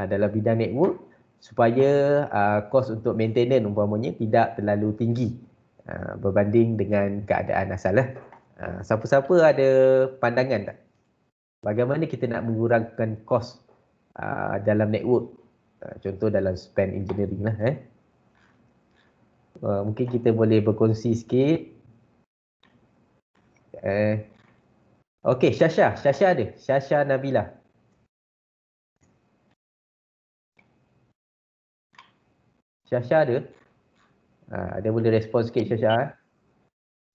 dalam bidang network supaya kos untuk maintenance umpamanya tidak terlalu tinggi berbanding dengan keadaan asal lah. Siapa-siapa ada pandangan tak? Bagaimana kita nak mengurangkan kos dalam network? Contoh dalam span engineering lah. Mungkin kita boleh berkongsi sikit. Okey, Syasha ada? Syasha Nabila. Syasha ada? Ada boleh respon sikit Syasha.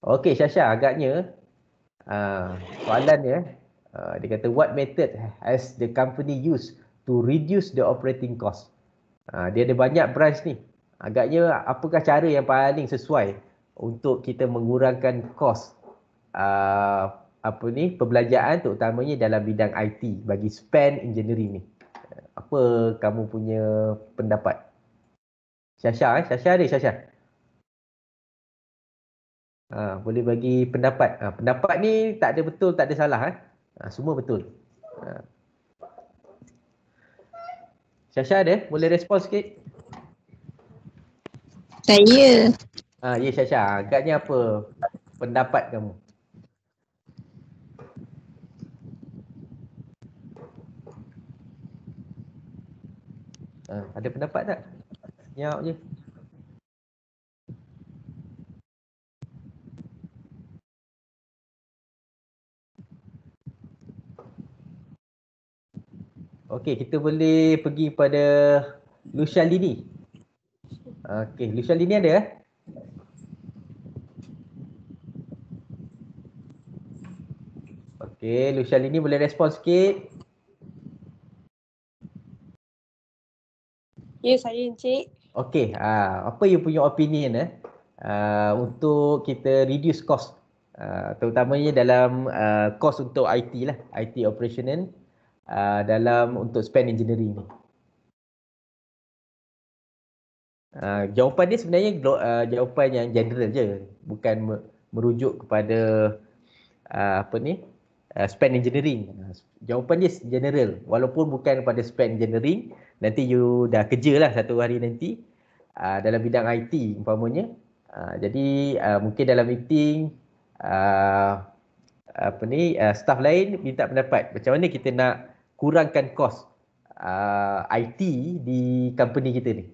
Okey Syasha, agaknya soalan dia, dia kata what method has the company used to reduce the operating cost? Dia ada banyak branch ni. Agaknya apakah cara yang paling sesuai untuk kita mengurangkan kos perbelanjaan terutamanya dalam bidang IT bagi span engineering ni? Apa kamu punya pendapat? Syasha, Syasha ada Syasha? Boleh bagi pendapat. Pendapat ni tak ada betul, tak ada salah. Semua betul. Syasha ada? Boleh respon sikit? Saya. Ya Syasha, agaknya apa pendapat kamu? Ada pendapat tak? Senyap je. Okey, kita boleh pergi pada Lucia Lini. Okey, Lucia Lini ada? Okey, Lucia Lini boleh respon sikit? Ya, saya Encik. Okey, apa you punya opinion untuk kita reduce cost, terutamanya dalam cost untuk IT lah, IT operational dalam untuk span engineering ni? Jawapan dia sebenarnya jawapan yang general je, bukan merujuk kepada span engineering. Jawapan dia general, walaupun bukan pada span engineering. Nanti you dah kerja lah satu hari nanti dalam bidang IT umpamanya. Jadi mungkin dalam meeting staff lain minta pendapat macam mana kita nak kurangkan kos IT di company kita ni.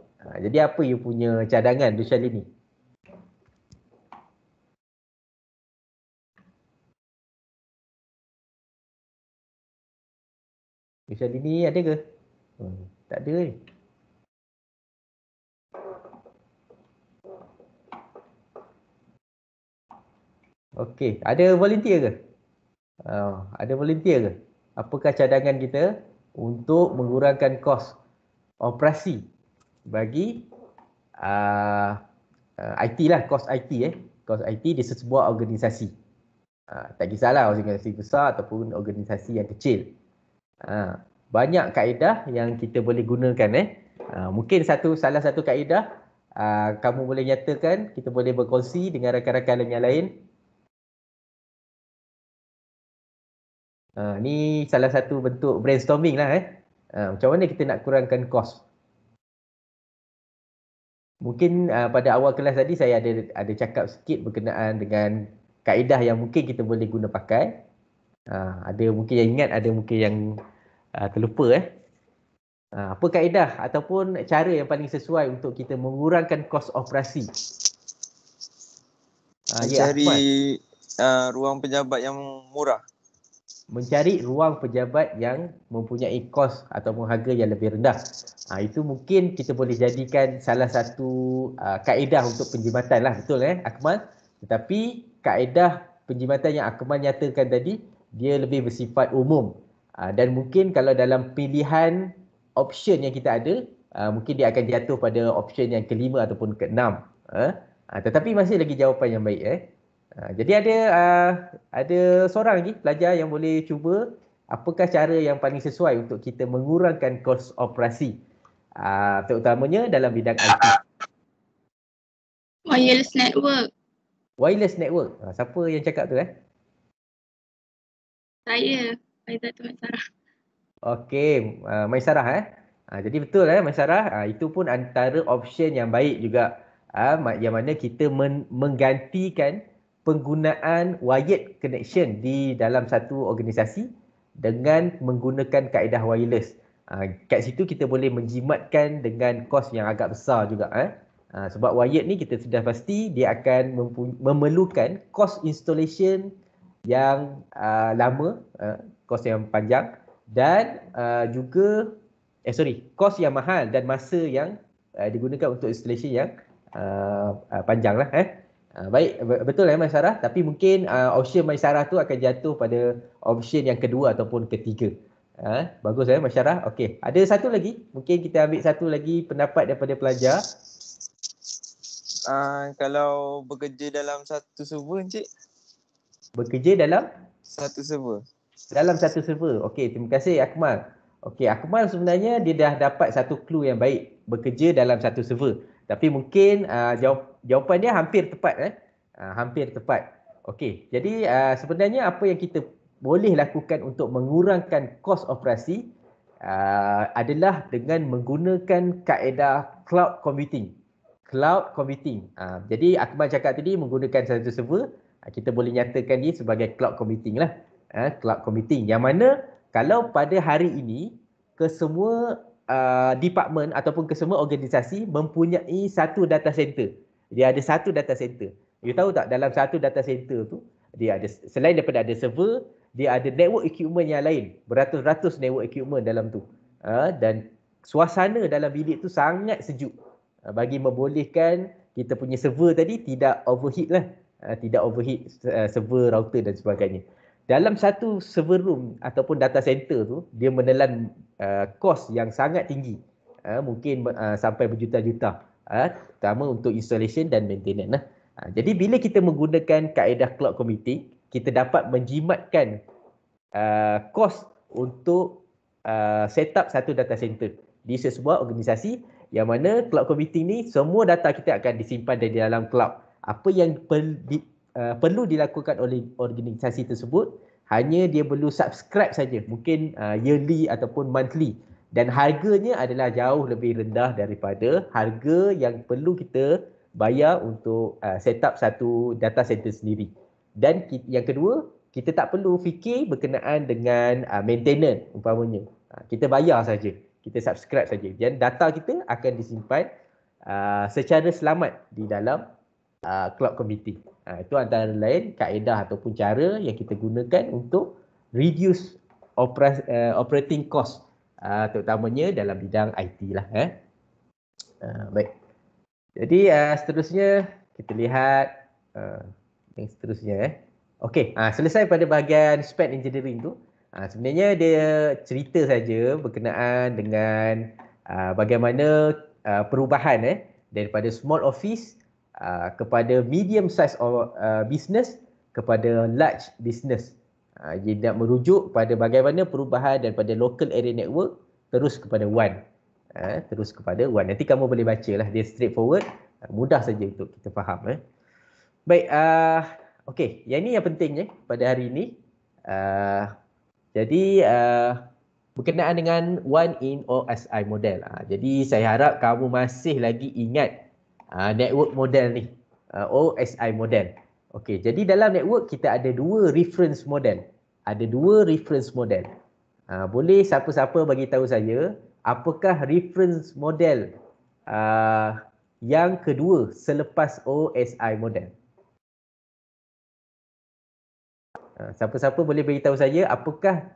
Jadi apa you punya cadangan Lucia Lini? Lucia Lini ada ke? Tak ada ni. Okey, ada volunteer ke? Ada volunteer ke? Apakah cadangan kita untuk mengurangkan kos operasi bagi IT lah, kos IT kos IT di sebuah organisasi. Tak kisahlah organisasi besar ataupun organisasi yang kecil. Banyak kaedah yang kita boleh gunakan mungkin salah satu kaedah kamu boleh nyatakan, kita boleh berkongsi dengan rakan-rakan yang lain. Ni salah satu bentuk brainstorming lah macam mana kita nak kurangkan kos. Mungkin pada awal kelas tadi saya ada cakap sikit berkenaan dengan kaedah yang mungkin kita boleh guna pakai. Ada mungkin yang ingat, ada mungkin yang terlupa apa kaedah ataupun cara yang paling sesuai untuk kita mengurangkan kos operasi? Mencari ruang pejabat yang murah. Mencari ruang pejabat yang mempunyai kos ataupun harga yang lebih rendah. Itu mungkin kita boleh jadikan salah satu kaedah untuk penjimatan lah, betul Akmal? Tetapi kaedah penjimatan yang Akmal nyatakan tadi, dia lebih bersifat umum. Dan mungkin kalau dalam pilihan option yang kita ada, mungkin dia akan jatuh pada option yang kelima ataupun keenam. Tetapi masih lagi jawapan yang baik Jadi ada seorang lagi pelajar yang boleh cuba apakah cara yang paling sesuai untuk kita mengurangkan kos operasi terutamanya dalam bidang IT. Wireless network. Wireless network. Siapa yang cakap tu Saya. Faizatul Maisarah. Okey, Maisarah Jadi betul Mas Sarah, itu pun antara option yang baik juga, yang mana kita menggantikan penggunaan wired connection di dalam satu organisasi dengan menggunakan kaedah wireless. Kat situ kita boleh menjimatkan dengan kos yang agak besar juga. Sebab wired ni kita sudah pasti dia akan memerlukan kos installation yang lama, kos yang panjang, dan juga kos yang mahal dan masa yang digunakan untuk installation yang panjang lah. Baik, betul Mas Sarah, tapi mungkin option Mas Sarah tu akan jatuh pada option yang kedua ataupun ketiga. Bagus Mas Sarah. Okey, ada satu lagi, mungkin kita ambil satu lagi pendapat daripada pelajar. Kalau bekerja dalam satu server, Encik? Bekerja dalam? Satu server. Dalam satu server. Okey, terima kasih Akmal. Okey, Akmal sebenarnya dia dah dapat satu clue yang baik, bekerja dalam satu server. Tapi mungkin jawapan dia hampir tepat. Hampir tepat. Okey, jadi sebenarnya apa yang kita boleh lakukan untuk mengurangkan kos operasi adalah dengan menggunakan kaedah cloud computing. Cloud computing. Jadi Akmal cakap tadi menggunakan satu server, kita boleh nyatakan dia sebagai cloud computing lah. Cloud computing yang mana kalau pada hari ini kesemua department ataupun kesemua organisasi mempunyai satu data center. Dia ada satu data center. You tahu tak, dalam satu data center tu dia ada, selain daripada ada server, dia ada network equipment yang lain, beratus-ratus network equipment dalam tu. Dan suasana dalam bilik tu sangat sejuk, bagi membolehkan kita punya server tadi tidak overheat lah. Tidak overheat server, router dan sebagainya. Dalam satu server room ataupun data center tu, dia menelan kos yang sangat tinggi. Mungkin sampai berjuta-juta. Terutama untuk installation dan maintenance lah. Jadi bila kita menggunakan kaedah cloud computing, kita dapat menjimatkan kos untuk set up satu data center di sebuah organisasi, yang mana cloud computing ni semua data kita akan disimpan di dalam cloud. Apa yang perlu dilakukan oleh organisasi tersebut, hanya dia perlu subscribe saja, mungkin yearly ataupun monthly, dan harganya adalah jauh lebih rendah daripada harga yang perlu kita bayar untuk set up satu data center sendiri. Dan yang kedua, kita tak perlu fikir berkenaan dengan maintenance umpamanya. Kita bayar saja, kita subscribe saja, dan data kita akan disimpan secara selamat di dalam cloud computing. Itu antara lain kaedah ataupun cara yang kita gunakan untuk reduce operating cost, terutamanya dalam bidang IT lah. Baik. Jadi seterusnya kita lihat yang seterusnya. Okey, selesai pada bahagian spec engineering tu. Sebenarnya dia cerita saja berkenaan dengan bagaimana perubahan daripada small office kepada medium size business kepada large business. Dia nak merujuk pada bagaimana perubahan daripada local area network terus kepada WAN. Terus kepada WAN. Nanti kamu boleh baca lah, dia straightforward, mudah saja untuk kita faham. Baik, okey, yang ini yang pentingnya pada hari ini. Jadi berkenaan dengan WAN in OSI model. Jadi saya harap kamu masih lagi ingat network model ni, OSI model. Okey, jadi dalam network kita ada dua reference model. Ada dua reference model. Boleh siapa-siapa bagi tahu saya, apakah reference model yang kedua selepas OSI model? Siapa-siapa boleh beritahu saya apakah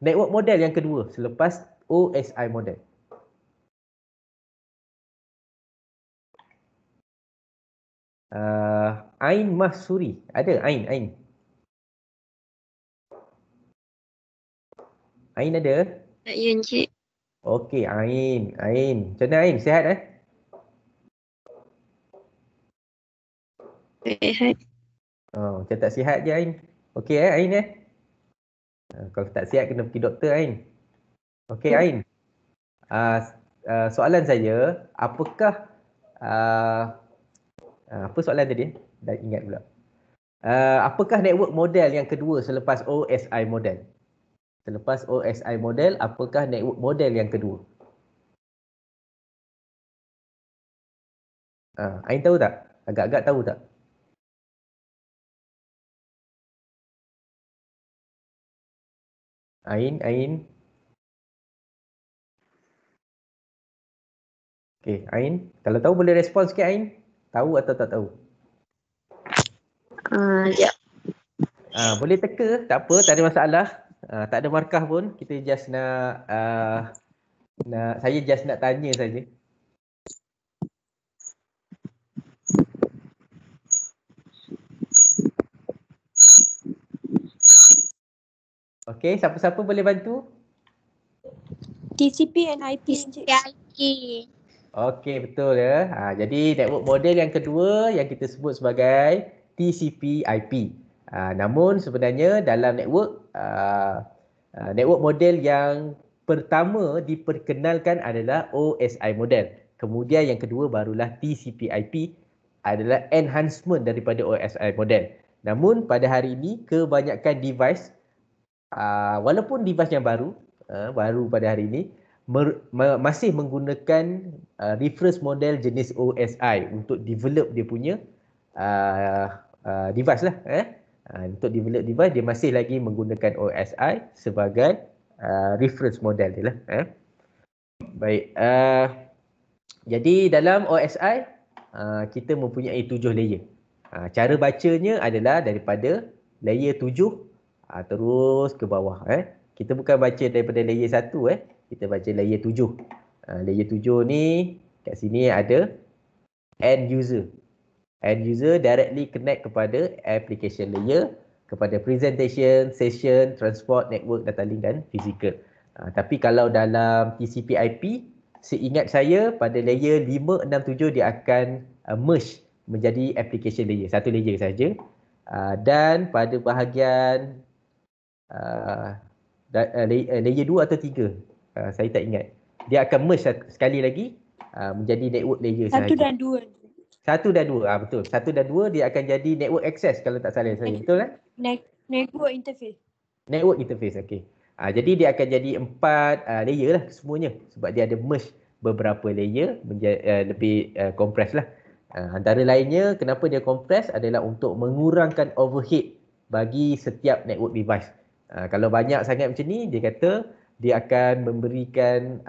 network model yang kedua selepas OSI model? Ain Mahsuri. Ada Ain? Ain ada? Ya, Encik. Okey, Ain. Macam mana Ain? Sihat Sihat. Macam tak sihat je Ain. Okey Ain kalau tak sihat kena pergi doktor Ain. Okey Ain. Soalan saya, apakah apa soalan tadi? Dah ingat pula. Apakah network model yang kedua selepas OSI model? Selepas OSI model, apakah network model yang kedua? Ain tahu tak? Agak-agak tahu tak? Ain. Okey, Ain. Kalau tahu boleh respon sikit Ain. Tahu atau tak tahu? Ya. Boleh teka, tak apa, tak ada masalah. Tak ada markah pun. Kita just saya just nak tanya saja. Okey, siapa-siapa boleh bantu? TCP and IP. Okey, betul ya. Jadi network model yang kedua yang kita sebut sebagai TCP/IP. Namun sebenarnya dalam network model yang pertama diperkenalkan adalah OSI model. Kemudian yang kedua barulah TCP/IP adalah enhancement daripada OSI model. Namun pada hari ini kebanyakan device walaupun device yang baru pada hari ini masih menggunakan reference model jenis OSI untuk develop dia punya device lah. Untuk develop device dia masih lagi menggunakan OSI sebagai reference model dia lah. Baik. Jadi dalam OSI kita mempunyai 7 layer. Cara bacanya adalah daripada layer 7 terus ke bawah. Kita bukan baca daripada layer 1 kita baca layer 7. Layer 7 ni kat sini ada end user. End user directly connect kepada application layer, kepada presentation, session, transport, network, data link dan physical. Tapi kalau dalam TCP/IP, seingat saya pada layer 5, 6, 7 dia akan merge menjadi application layer, satu layer saja. Dan pada bahagian layer 2 atau 3, saya tak ingat. Dia akan merge sekali lagi menjadi network layer sahaja. 1 dan 2. 1 dan 2, betul. 1 dan 2 dia akan jadi network access kalau tak salah saya. Betul kan? Network interface. Network interface, okey. Jadi dia akan jadi 4 layer lah semuanya. Sebab dia ada merge beberapa layer menjadi lebih compress lah. Antara lainnya kenapa dia compress adalah untuk mengurangkan overhead bagi setiap network device. Kalau banyak sangat macam ni, dia kata dia akan memberikan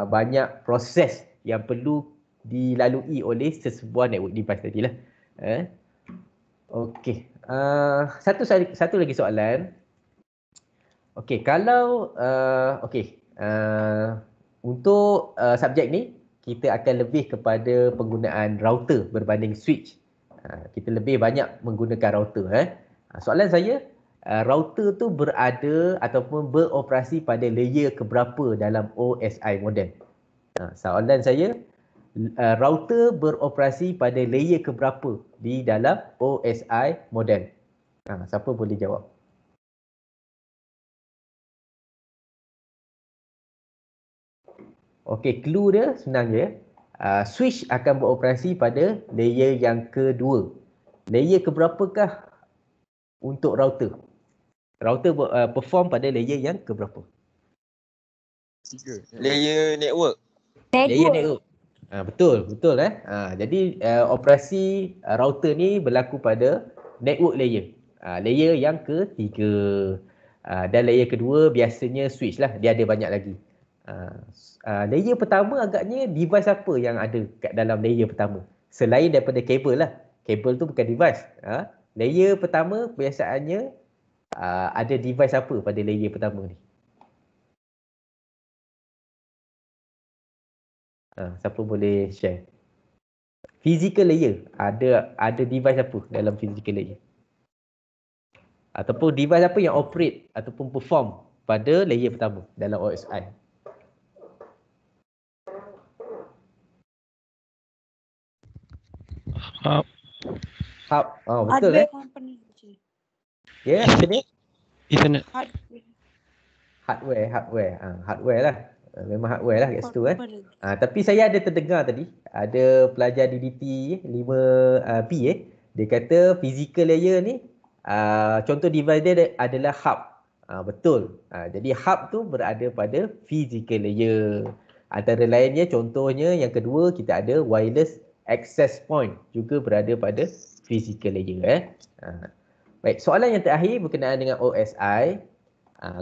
banyak proses yang perlu dilalui oleh sesebuah network device tadilah. Okey. Satu lagi soalan. Okey, kalau untuk subjek ni kita akan lebih kepada penggunaan router berbanding switch. Kita lebih banyak menggunakan router. Soalan saya, router tu berada ataupun beroperasi pada layer keberapa dalam OSI model? Soalan saya, router beroperasi pada layer keberapa di dalam OSI model? Siapa boleh jawab? Okey, clue dia senang je. Switch akan beroperasi pada layer yang kedua. Layer keberapakah untuk router? Router perform pada layer yang keberapa? 3. Layer network. Layer network. Betul. Jadi operasi router ni berlaku pada network layer. Layer yang ketiga. Dan layer kedua biasanya switch lah. Dia ada banyak lagi. Layer pertama agaknya device apa yang ada kat dalam layer pertama? Selain daripada kabel lah. Kabel tu bukan device. Layer pertama biasaannya ada device apa pada layer pertama ni? Siapa boleh share? Physical layer. Ada device apa dalam physical layer? Ataupun device apa yang operate ataupun perform pada layer pertama dalam OSI? Hub. Betul Hardware component. Ya, apa dia? Ethernet. Hardware. Hardware lah. Memang hardware lah kat situ Tapi saya ada terdengar tadi, ada pelajar DDT 5B dia kata physical layer ni contoh device dia adalah hub. Betul. Jadi hub tu berada pada physical layer. Antara lainnya contohnya yang kedua kita ada wireless access point juga berada pada physical layer. Baik, soalan yang terakhir berkenaan dengan OSI.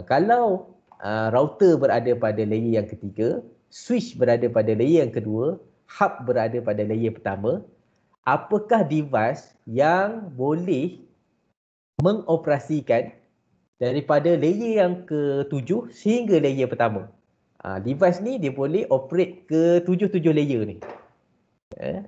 Kalau router berada pada layer yang ketiga, switch berada pada layer yang kedua, hub berada pada layer pertama, apakah device yang boleh mengoperasikan daripada layer yang ke-7 sehingga layer pertama? Device ni dia boleh operate ke 7 layer ni.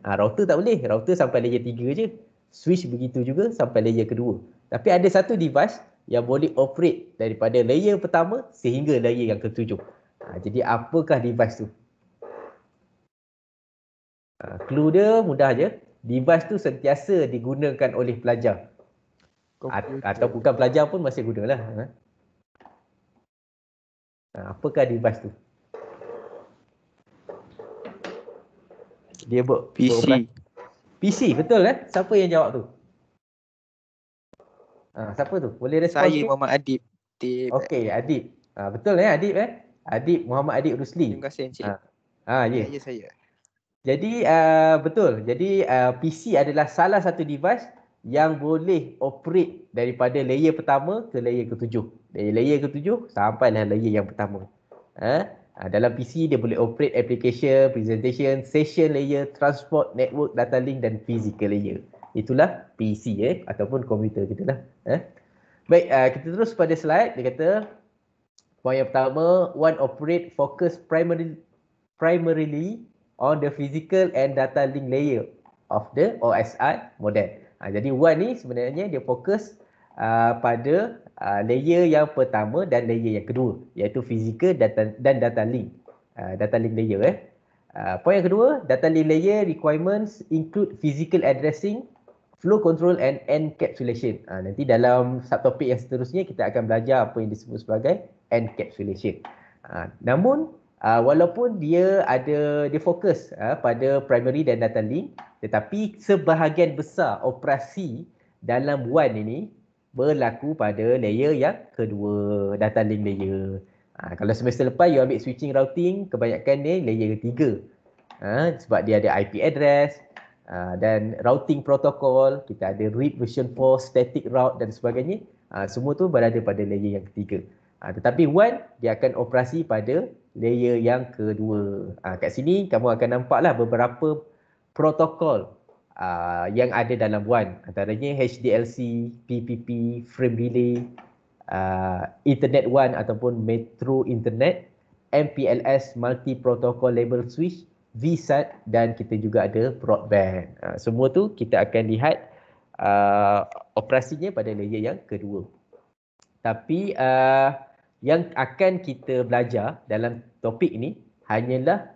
Router tak boleh. Router sampai layer 3 je. Switch begitu juga sampai layer kedua. Tapi ada satu device yang boleh operate daripada layer pertama sehingga layer yang ke-7. Jadi apakah device tu? Clue dia mudah je. Device tu sentiasa digunakan oleh pelajar. Atau bukan pelajar pun masih gunalah. Apakah device tu? Dia PC. PC, betul kan? Siapa yang jawab tu? Siapa tu? Boleh respon Saya sikit? Muhammad Adib. Okey, Adib. Betul Adib Adib, Muhammad Adib Rusli. Terima kasih Encik. Ya. Ya, saya. Jadi betul. Jadi PC adalah salah satu device yang boleh operate daripada layer pertama ke layer ke-7. Dari layer ke-7 sampailah layer yang pertama. Dalam PC dia boleh operate application, presentation, session layer, transport, network, data link dan physical layer. Itulah PC ataupun komputer kita lah. Baik, kita terus pada slide. Dia kata poin yang pertama, one operate focus primarily on the physical and data link layer of the OSI model. Jadi one ni sebenarnya dia fokus pada layer yang pertama dan layer yang kedua, iaitu physical dan data link. Data link layer. Poin yang kedua, data link layer requirements include physical addressing, flow control and encapsulation. Nanti dalam subtopik yang seterusnya kita akan belajar apa yang disebut sebagai encapsulation. Namun walaupun dia fokus pada primary dan data link, tetapi sebahagian besar operasi dalam WAN ini berlaku pada layer yang kedua, data link layer. Kalau semester lepas you ambil switching routing, kebanyakan dia layer 3. Sebab dia ada IP address dan routing protokol, kita ada RIP version 4, static route dan sebagainya. Semua tu berada pada layer yang ketiga. Tetapi WAN dia akan operasi pada layer yang kedua. Kat sini kamu akan nampaklah beberapa protokol yang ada dalam WAN. Antaranya HDLC, PPP, frame relay, Ethernet WAN ataupun Metro Internet, MPLS Multi Protocol Label Switch, VSAT dan kita juga ada broadband. Semua tu kita akan lihat operasinya pada layer yang kedua. Tapi yang akan kita belajar dalam topik ini hanyalah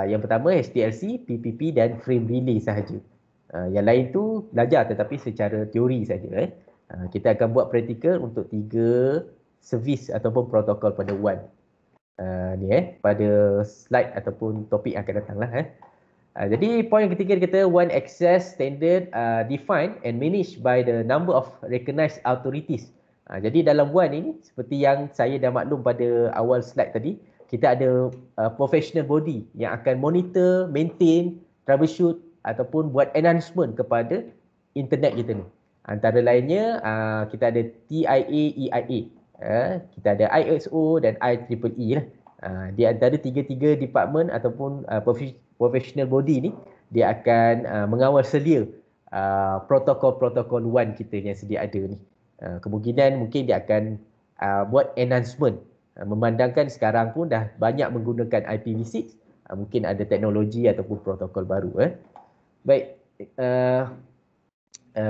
yang pertama HDLC, PPP dan frame relay sahaja. Yang lain tu belajar tetapi secara teori saja. Kita akan buat praktikal untuk 3 servis ataupun protokol pada WAN. Pada slide ataupun topik yang akan datang lah. Jadi poin yang ketiga dia kata WAN access standard defined and managed by the number of recognized authorities. Jadi dalam WAN ini seperti yang saya dah maklum pada awal slide tadi, kita ada professional body yang akan monitor, maintain, troubleshoot ataupun buat enhancement kepada internet kita ni. Antara lainnya kita ada TIA, EIA, kita ada ISO dan IEEE lah. Di antara tiga-tiga department ataupun professional body ni, dia akan mengawal selia protokol-protokol WAN kita yang sedia ada ni. Kemungkinan mungkin dia akan buat enhancement, memandangkan sekarang pun dah banyak menggunakan IPv6, mungkin ada teknologi ataupun protokol baru. Baik,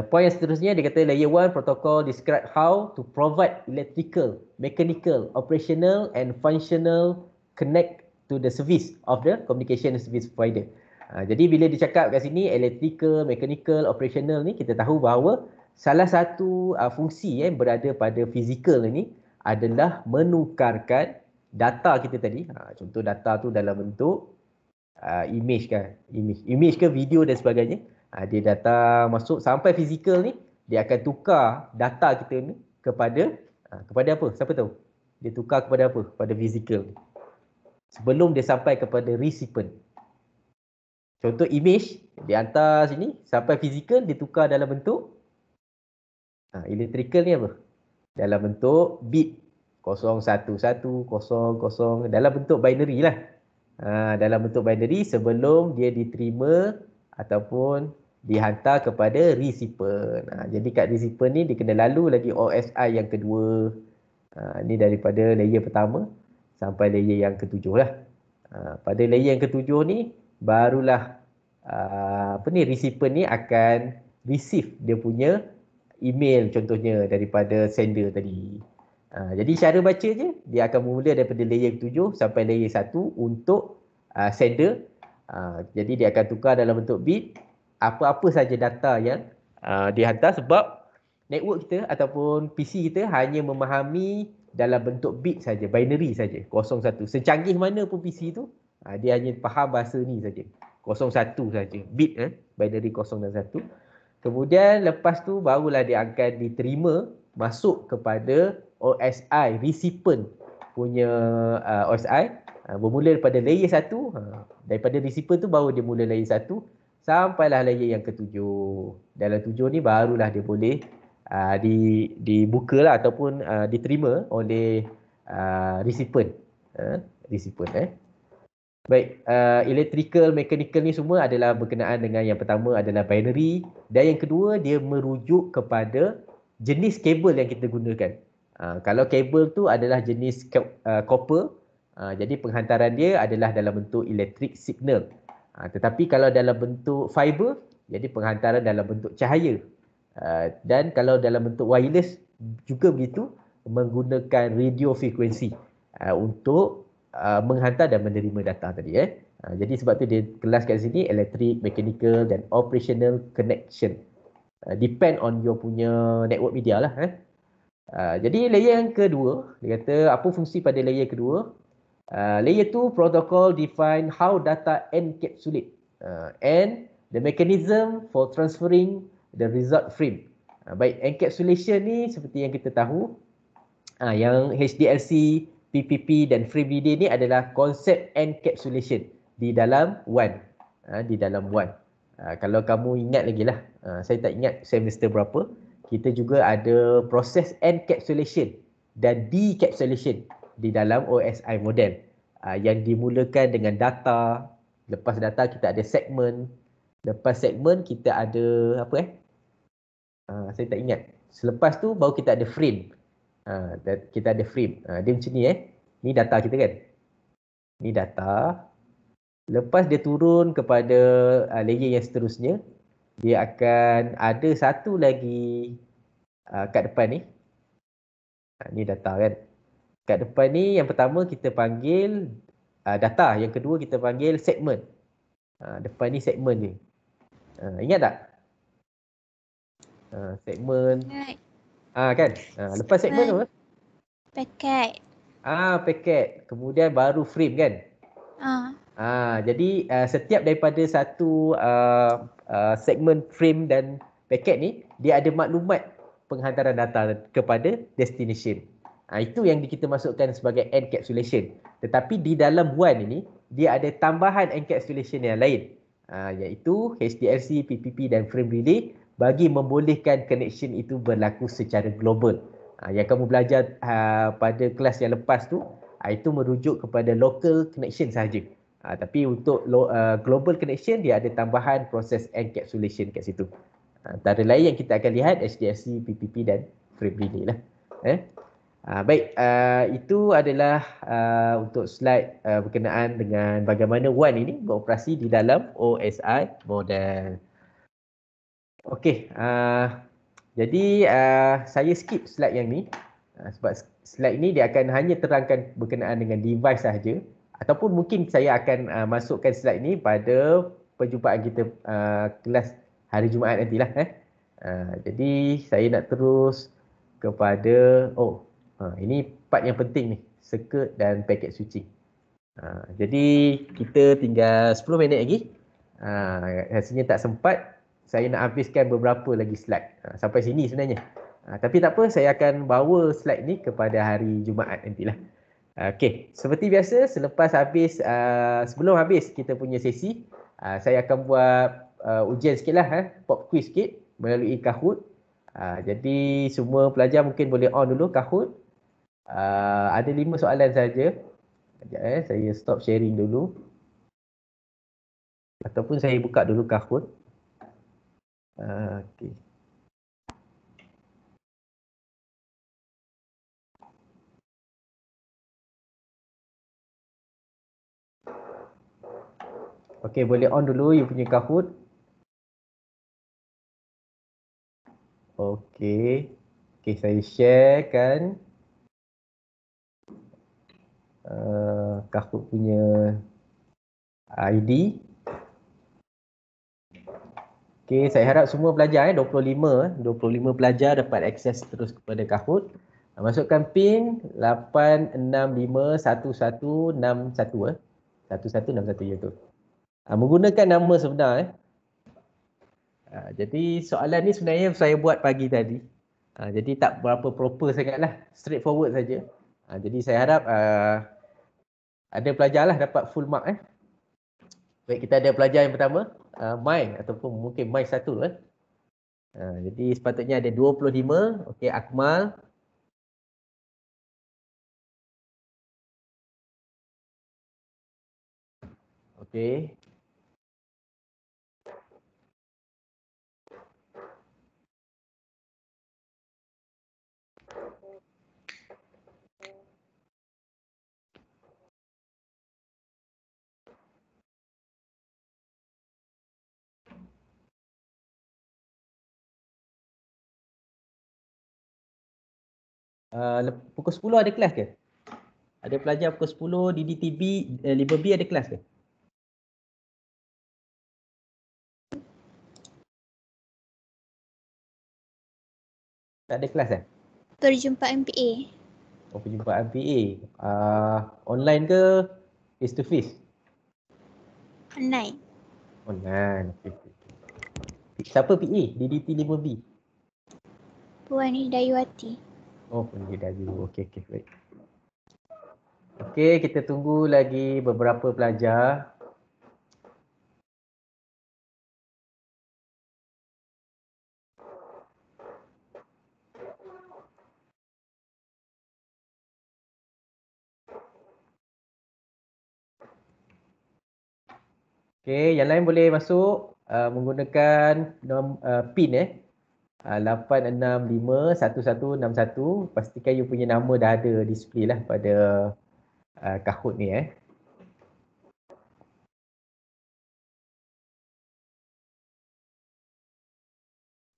poin yang seterusnya dia kata layer 1 protocol describe how to provide electrical, mechanical, operational and functional connect to the service of the communication service provider. Jadi bila dicakap kat sini electrical, mechanical, operational ni, kita tahu bahawa salah satu fungsi yang berada pada fizikal ini adalah menukarkan data kita tadi. Contoh data tu dalam bentuk image kan, image ke video dan sebagainya. Dia data masuk sampai fizikal ni, dia akan tukar data kita ni kepada apa? Siapa tahu? Dia tukar kepada apa? Pada fizikal. Sebelum dia sampai kepada recipient. Contoh image dihantar sini sampai fizikal ditukar dalam bentuk electrical ni apa? Dalam bentuk bit 01100 dalam bentuk binary lah. Dalam bentuk binary sebelum dia diterima ataupun dihantar kepada receiver. Jadi kat receiver ni dia kena lalu lagi OSI yang kedua. Ni daripada layer pertama sampai layer yang ketujuh lah. Pada layer yang ketujuh ni barulah receiver ni akan receive dia punya email contohnya daripada sender tadi. Jadi cara baca je dia akan bermula daripada layer ketujuh sampai layer 1 untuk sender. Jadi dia akan tukar dalam bentuk bit apa-apa saja data yang dihantar sebab network kita ataupun PC kita hanya memahami dalam bentuk bit saja, binary saja, 01. Secanggih mana pun PC tu, dia hanya faham bahasa ni saja. 01 saja, bit binary 0 dan 1. Kemudian lepas tu barulah dia akan diterima masuk kepada OSI recipient punya OSI, bermula daripada layer 1, daripada recipient tu baru dia mula layer 1 sampailah layer yang ketujuh. Dalam 7 ni barulah dia boleh dibuka lah ataupun diterima oleh recipient. Baik, electrical, mechanical ni semua adalah berkenaan dengan yang pertama adalah binary dan yang kedua dia merujuk kepada jenis kabel yang kita gunakan. Kalau kabel tu adalah jenis copper, jadi penghantaran dia adalah dalam bentuk electric signal. Tetapi kalau dalam bentuk fiber, jadi penghantaran dalam bentuk cahaya. Dan kalau dalam bentuk wireless juga begitu, menggunakan radio frekuensi untuk menghantar dan menerima data tadi. Jadi sebab tu dia kelas kat sini electric, mechanical dan operational connection. Depend on your punya network media lah. Jadi layer yang kedua, dia kata apa fungsi pada layer kedua? Layer 2 protocol define how data encapsulate and the mechanism for transferring the result frame. Baik, encapsulation ni seperti yang kita tahu, yang HDLC, PPP dan frame relay ni adalah konsep encapsulation di dalam WAN. Di dalam WAN. Kalau kamu ingat lagi lah, saya tak ingat semester berapa, kita juga ada proses encapsulation dan decapsulation di dalam OSI model. Yang dimulakan dengan data, lepas data kita ada segmen, lepas segmen kita ada apa saya tak ingat. Selepas tu baru kita ada frame. Kita ada frame. Dia macam ni Ni data kita kan. Ni data. Lepas dia turun kepada layer yang seterusnya, dia akan ada satu lagi kat depan ni. Ni data kan. Kat depan ni yang pertama kita panggil data, yang kedua kita panggil segmen. Depan ni segmen ni. Ingat tak? Segmen. Kan? Lepas segmen tu Paket. Paket. Kemudian baru frame kan? Jadi setiap daripada satu segmen, frame dan paket ni, dia ada maklumat penghantaran data kepada destination. Itu yang kita masukkan sebagai encapsulation. Tetapi di dalam WAN ini, dia ada tambahan encapsulation yang lain. Iaitu HDLC, PPP dan frame relay bagi membolehkan connection itu berlaku secara global. Yang kamu belajar pada kelas yang lepas tu, itu merujuk kepada local connection sahaja. Tapi untuk global connection, dia ada tambahan proses encapsulation kat situ. Antara lain yang kita akan lihat HDLC, PPP dan frame relay lah. Baik, itu adalah untuk slide berkenaan dengan bagaimana WAN ini beroperasi di dalam OSI model. Okey, jadi saya skip slide yang ni sebab slide ni dia akan hanya terangkan berkenaan dengan device sahaja, ataupun mungkin saya akan masukkan slide ni pada perjumpaan kita kelas hari Jumaat nantilah. Jadi saya nak terus kepada ini part yang penting ni, circuit dan packet switching. Jadi kita tinggal 10 minit lagi. Rasanya tak sempat. Saya nak habiskan beberapa lagi slide. Sampai sini sebenarnya. Tapi tak apa, saya akan bawa slide ni kepada hari Jumaat nantilah. Okey, seperti biasa selepas habis sebelum habis kita punya sesi, Saya akan buat ujian sikit lah, pop quiz sikit melalui Kahoot. Jadi semua pelajar mungkin boleh on dulu Kahoot. Ada 5 soalan saja. Sekejap, saya stop sharing dulu. Ataupun saya buka dulu Kahoot. Okey. Okey, boleh on dulu you punya Kahoot. Okey. Okey, saya sharekan Kahoot punya ID. Okey, saya harap semua pelajar 25 pelajar dapat akses terus kepada Kahoot. Masukkan PIN 8651161 1161 ya tu. Menggunakan nama sebenar. Jadi soalan ni sebenarnya saya buat pagi tadi. Jadi tak berapa proper sangatlah, straightforward saja. Jadi saya harap ada pelajar lah dapat full mark. Baik, kita ada pelajar yang pertama, Mai ataupun mungkin Mai 1 jadi sepatutnya ada 25. Okey, Akmal. Okey. Pukul 10 ada kelas ke? Ada pelajar pukul 10 di DTB 5B ada kelas ke? Tak ada kelas Perjumpaan PA. Perjumpaan PA. Online ke face to face? Online. Online. Okay. Siapa PA di DT 5B? Puan Hidayuwati. Oh, Puan Hidayuwati. Okey, baik. Okey, kita tunggu lagi beberapa pelajar. Okey, yang lain boleh masuk menggunakan PIN 8651161. Pastikan you punya nama dah ada display lah pada Kahoot ni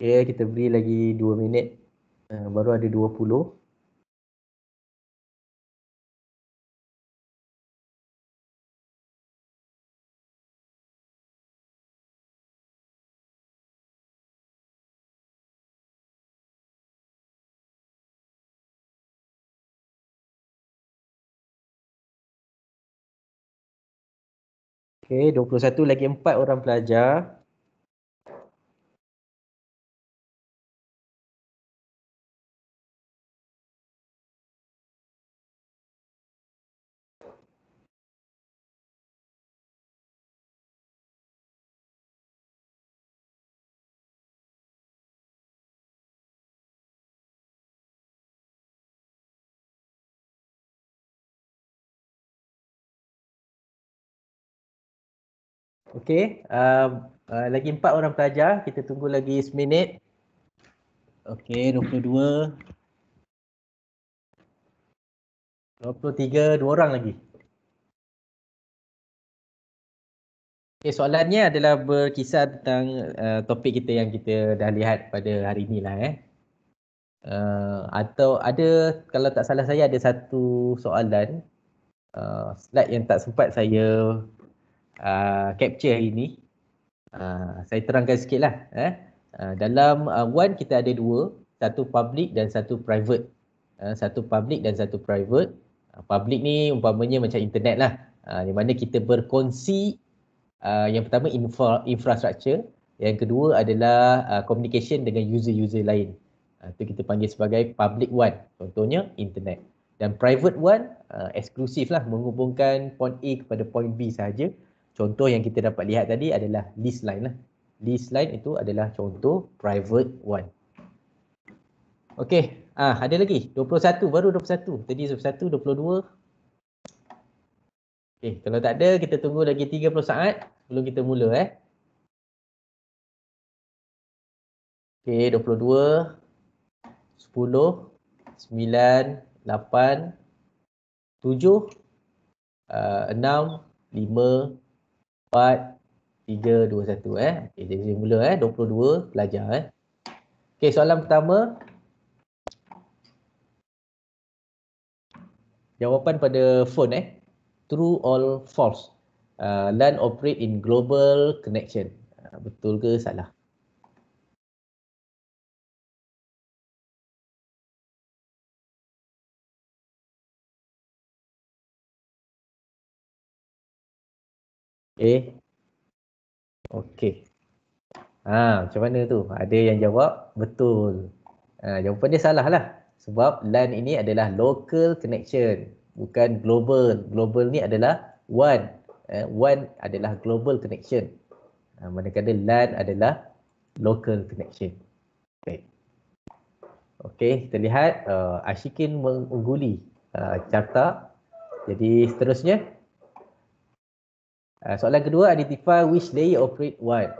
Okey, kita beri lagi 2 minit. Baru ada 20. Okey, 21 lagi 4 orang pelajar. Okey, lagi 4 orang pelajar. Kita tunggu lagi seminit. Okey, 22. 23, 2 orang lagi. Okey, soalannya adalah berkisar tentang topik kita yang kita dah lihat pada hari ni lah atau ada, kalau tak salah saya ada satu soalan slide yang tak sempat saya capture hari ni. Saya terangkan sikit lah. Dalam one kita ada 2, satu public dan satu private. Satu public dan satu private. Public ni umpamanya macam internet lah. Di mana kita berkongsi yang pertama infrastructure, yang kedua adalah communication dengan user-user lain. Itu kita panggil sebagai public one. Contohnya internet. Dan private one eksklusif lah, menghubungkan point A kepada point B sahaja. Contoh yang kita dapat lihat tadi adalah list line lah. List line itu adalah contoh private one. Okey, ada lagi 21, baru 21. Tadi 21, 22. Okey, kalau tak ada kita tunggu lagi 30 saat sebelum kita mula Okey, 22, 10, 9, 8, 7, 6, 5, 4, 3, 2, 1 Okey, jadi kita mula 22 pelajar Okey, soalan pertama. Jawapan pada phone true or false. LAN operate in global connection. Betul ke salah? Okey. Macam mana tu? Ada yang jawab betul. Jawapan dia salah lah. Sebab LAN ini adalah local connection, bukan global. Global ni adalah WAN. WAN adalah global connection. Manakala LAN adalah local connection. Baik. Okey, kita lihat Ashikin mengungguli carta. Jadi seterusnya, soalan kedua, identify which layer operate WAN.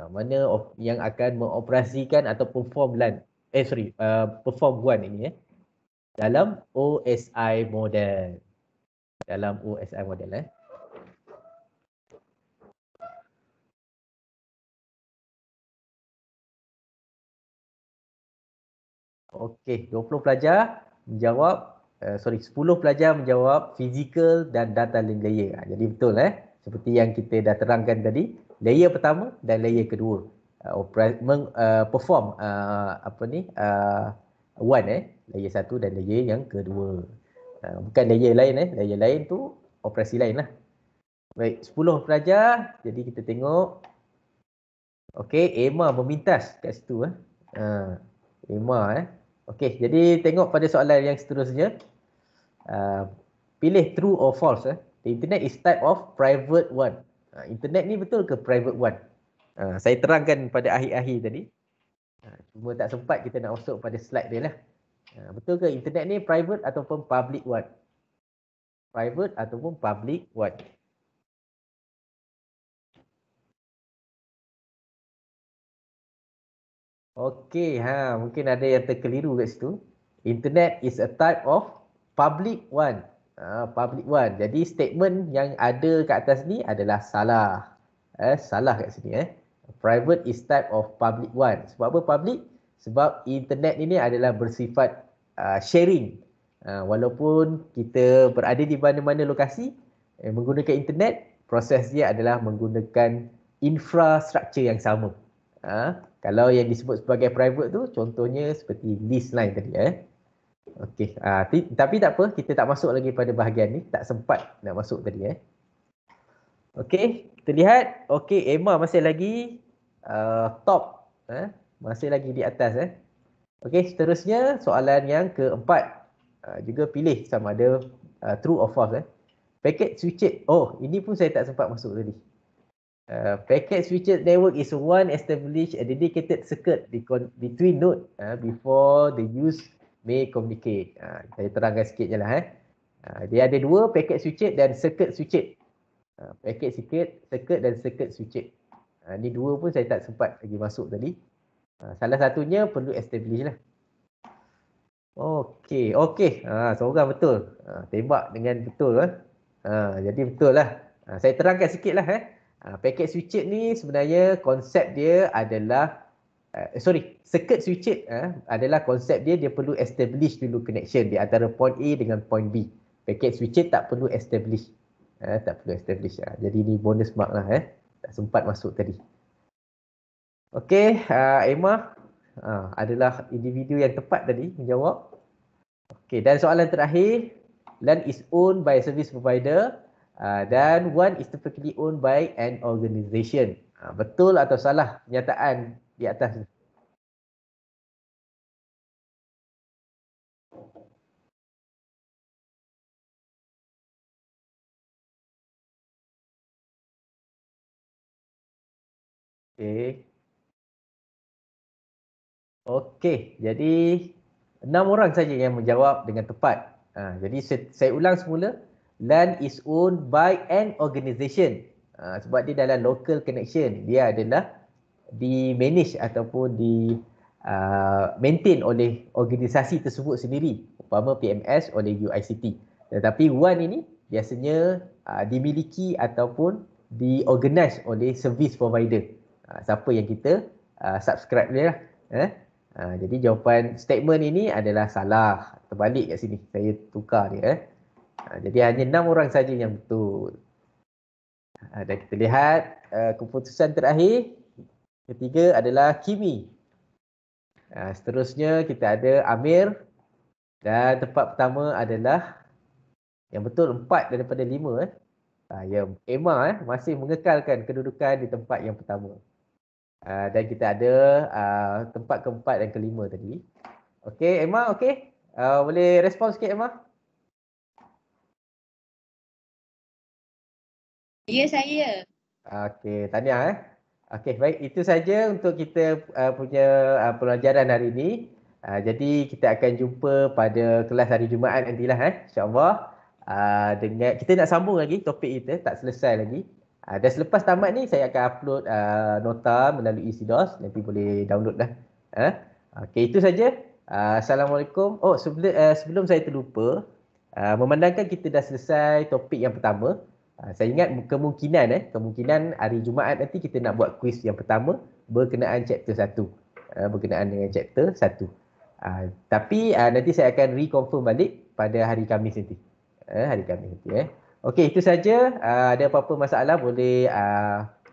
Mana yang akan mengoperasikan atau perform LAN. Perform WAN ini dalam OSI model. Dalam OSI model Okey, 20 pelajar menjawab 10 pelajar menjawab physical dan data link layer. Jadi betul seperti yang kita dah terangkan tadi, layer pertama dan layer kedua perform WAN layer satu dan layer yang kedua. Bukan layer lain layer lain tu operasi lain lah. Baik, 10 pelajar. Jadi kita tengok. Okey, Emma memintas kat situ Emma Okey, jadi tengok pada soalan yang seterusnya. Pilih true or false The internet is type of private one. Internet ni betul ke private one? Saya terangkan pada akhir-akhir tadi. Cuma tak sempat kita nak masuk pada slide dia lah. Betul ke internet ni private ataupun public one? Private ataupun public one? Okey, mungkin ada yang terkeliru kat situ. Internet is a type of public one. Public one. Jadi statement yang ada kat atas ni adalah salah. Salah kat sini Private is type of public one. Sebab apa public? Sebab internet ini adalah bersifat sharing. Walaupun kita berada di mana-mana lokasi menggunakan internet, proses dia adalah menggunakan infrastruktur yang sama. Kalau yang disebut sebagai private tu contohnya seperti list line tadi Okey, tapi tak apa, kita tak masuk lagi pada bahagian ni, tak sempat nak masuk tadi Okey, kita lihat. Okey, Emma masih lagi top masih lagi di atas Okey, seterusnya soalan yang keempat. Juga pilih sama ada true or false Packet switched. Ini pun saya tak sempat masuk tadi. Packet switched network is one established a dedicated circuit between node before the use may communicate. Saya terangkan sikit je lah Dia ada dua, packet switched dan circuit switched. Packet circuit dan circuit switched. Ni dua pun saya tak sempat lagi masuk tadi. Salah satunya perlu establish lah. Okey. Seorang betul. Tembak dengan betul jadi betul lah. Saya terangkan sikit lah packet switched ni sebenarnya konsep dia adalah circuit switched adalah konsep dia perlu establish dulu connection di antara point A dengan point B. Packet switched tak perlu establish. Jadi ni bonus mark lah tak sempat masuk tadi. Okey, Emma adalah individu yang tepat tadi menjawab. Okey, dan soalan terakhir, LAN is owned by service provider dan WAN is typically owned by an organization. Betul atau salah pernyataan di atas ni? Okey. Okey, jadi 6 orang saja yang menjawab dengan tepat. Jadi saya ulang semula. LAN is owned by an organisation. Sebab dia dalam local connection. Dia adalah di-manage ataupun maintain oleh organisasi tersebut sendiri. Umpama PMS oleh UICT. Tetapi WAN ini biasanya dimiliki ataupun diorganize oleh service provider. Siapa yang kita subscribe dia lah. Jadi jawapan statement ini adalah salah. Terbalik kat sini. Saya tukar dia. Jadi hanya 6 orang saja yang betul. Dan kita lihat keputusan terakhir. Ketiga adalah Kimi. Seterusnya kita ada Amir. Dan tempat pertama adalah yang betul 4 daripada 5. Ya, Emma masih mengekalkan kedudukan di tempat yang pertama. Dan kita ada tempat keempat dan kelima tadi. Okey, Emma, okey? Boleh respon sikit, Emma? Ya, saya. Okey, tahniah. Okey, baik. Itu saja untuk kita punya pelajaran hari ini. Jadi kita akan jumpa pada kelas hari Jumaat nantilah, insya-Allah. Dengan kita nak sambung lagi topik kita, tak selesai lagi. Dan selepas tamat ni saya akan upload nota melalui Sidos, nanti boleh download dah. Okey, itu saja. Assalamualaikum. Oh, sebelum saya terlupa, memandangkan kita dah selesai topik yang pertama, saya ingat kemungkinan hari Jumaat nanti kita nak buat kuis yang pertama berkenaan chapter 1. Berkenaan dengan chapter 1. Tapi nanti saya akan reconfirm balik pada hari Khamis nanti. Hari Khamis nanti. Okey, itu saja. Ada apa-apa masalah boleh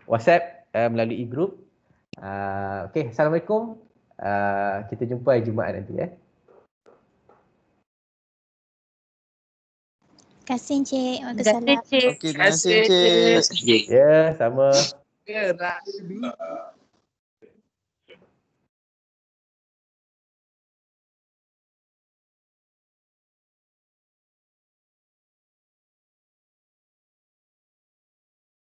WhatsApp melalui grup. Okey, Assalamualaikum. Kita jumpa hari Jumaat nanti. Terima kasih Encik. Waalaikumsalam. Okey, terima kasih Encik. Ya, sama. Ya, tak.